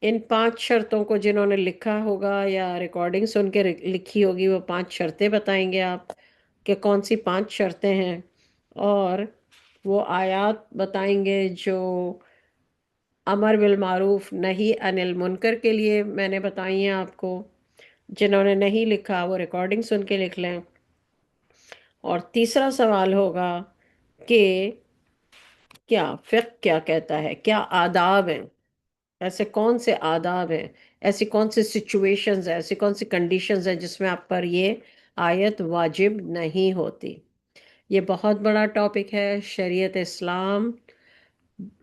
ان 5 شرطوں کو، جنہوں نے لکھا ہوگا یا ریکارڈنگ سن کے لکھی ہوگی، وہ 5 شرطیں بتائیں گے آپ کہ کون سی 5 شرطیں ہیں، اور وہ آیات بتائیں گے جو امر بالمعروف نہی عن المنکر کے لیے میں نے بتائی ہیں آپ کو۔ جنہوں نے نہیں لکھا وہ ریکارڈنگ سن کے لکھ لیں۔ اور تیسرا سوال ہوگا کہ کیا فقہ کیا کہتا ہے، کیا آداب ہیں، ایسے کون سے آداب ہیں، ایسی کون سی سچویشنز ہیں، ایسی کون سی کنڈیشنز ہیں جس میں آپ پر یہ آیت واجب نہیں ہوتی۔ یہ بہت بڑا ٹاپک ہے، شریعت اسلام،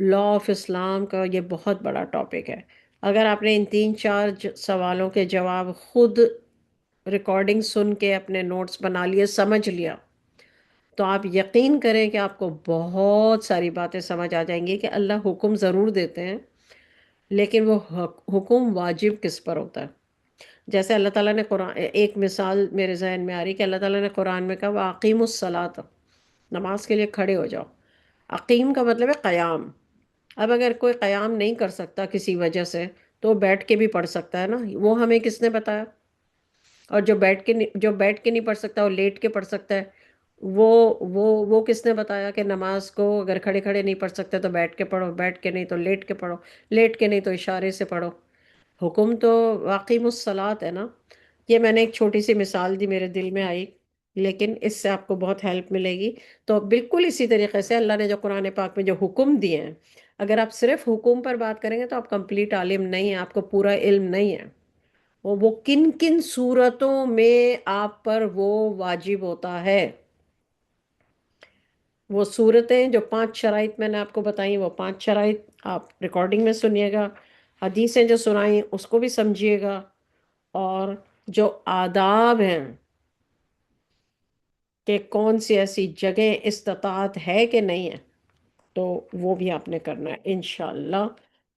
لا آف اسلام کا یہ بہت بڑا ٹاپک ہے۔ اگر آپ نے ان 3-4 سوالوں کے جواب خود ریکارڈنگ سن کے اپنے نوٹس بنا لیے، سمجھ لیا، تو آپ یقین کریں کہ آپ کو بہت ساری باتیں سمجھ آ جائیں گی کہ اللہ حکم ضرور دیتے ہیں، لیکن وہ حکم واجب کس پر ہوتا ہے۔ جیسے اللہ تعالیٰ نے قرآن، ایک مثال میرے ذہن میں آ رہی کہ اللہ تعالیٰ نے قرآن میں کہا وَأَقِیمُوا الصَّلَاةَ، نماز کے لیے کھڑے ہو جاؤ۔ عقیم کا مطلب ہے قیام۔ اب اگر کوئی قیام نہیں کر سکتا کسی وجہ سے تو وہ بیٹھ کے بھی پڑھ سکتا ہے نا، وہ ہمیں کس نے بتایا؟ اور جو بیٹھ کے نہیں پڑھ سکتا وہ لیٹ کے پڑھ سکتا ہے، وہ وہ کس نے بتایا کہ نماز کو اگر کھڑے کھڑے نہیں پڑھ سکتے تو بیٹھ کے پڑھو، بیٹھ کے نہیں تو لیٹ کے پڑھو، لیٹ کے نہیں تو اشارے سے پڑھو؟ حکم تو واقیم الصلاۃ ہے نا۔ یہ میں نے ایک چھوٹی سی مثال دی، میرے دل میں آئی، لیکن اس سے آپ کو بہت ہیلپ ملے گی۔ تو بالکل اسی طریقے سے اللہ نے جو قرآن پاک میں جو حکم دیے ہیں، اگر آپ صرف حکم پر بات کریں گے تو آپ کمپلیٹ عالم نہیں ہیں، آپ کو پورا علم نہیں ہے۔ وہ کن کن صورتوں میں آپ پر وہ واجب ہوتا ہے، وہ صورتیں جو 5 شرائط میں نے آپ کو بتائیں، وہ 5 شرائط آپ ریکارڈنگ میں سنیے گا، حدیثیں جو سنائیں اس کو بھی سمجھیے گا، اور جو آداب ہیں کہ کون سی ایسی جگہ استطاعت ہے کہ نہیں ہے، تو وہ بھی آپ نے کرنا ہے انشاءاللہ۔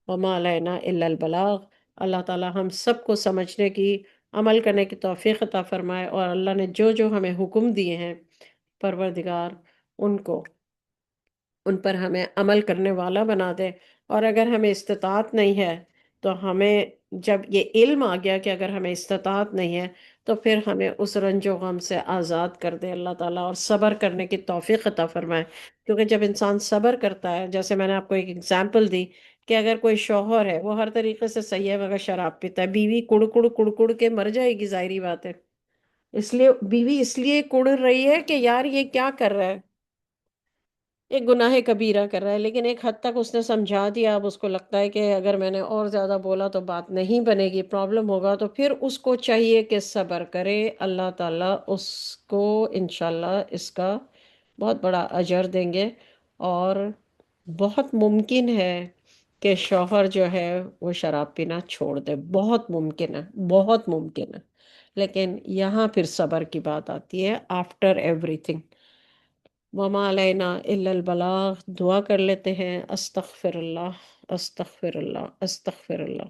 وما علینا الا البلاغ۔ اللہ تعالی ہم سب کو سمجھنے کی، عمل کرنے کی توفیق عطا فرمائے، اور اللہ نے جو جو ہمیں حکم دیے ہیں پروردگار ان پر ہمیں عمل کرنے والا بنا دے۔ اور اگر ہمیں استطاعت نہیں ہے تو ہمیں، جب یہ علم آ گیا کہ اگر ہمیں استطاعت نہیں ہے، تو پھر ہمیں اس رنج و غم سے آزاد کر دے اللہ تعالیٰ، اور صبر کرنے کی توفیق عطا فرمائے۔ کیونکہ جب انسان صبر کرتا ہے، جیسے میں نے آپ کو ایک اگزامپل دی کہ اگر کوئی شوہر ہے وہ ہر طریقے سے صحیح ہے مگر شراب پیتا ہے، بیوی کڑ کڑ کے مر جائے گی، ظاہری بات ہے۔ بیوی اس لیے کڑ رہی ہے کہ یار یہ کیا کر رہا ہے، ایک گناہ کبیرہ کر رہا ہے، لیکن ایک حد تک اس نے سمجھا دیا، اب اس کو لگتا ہے کہ اگر میں نے اور زیادہ بولا تو بات نہیں بنے گی، پرابلم ہوگا، تو پھر اس کو چاہیے کہ صبر کرے۔ اللہ تعالیٰ اس کو انشاءاللہ اس کا بہت اجر اجر دیں گے۔ اور بہت ممکن ہے کہ شوہر جو ہے وہ شراب پینا چھوڑ دے، بہت ممکن ہے، بہت ممکن ہے، لیکن یہاں پھر صبر کی بات آتی ہے آفٹر ایوری تھنگ۔ وما علینا الا البلاغ۔ دعا کر لیتے ہیں، استغفر اللہ، استغفر اللہ، استغفر اللہ۔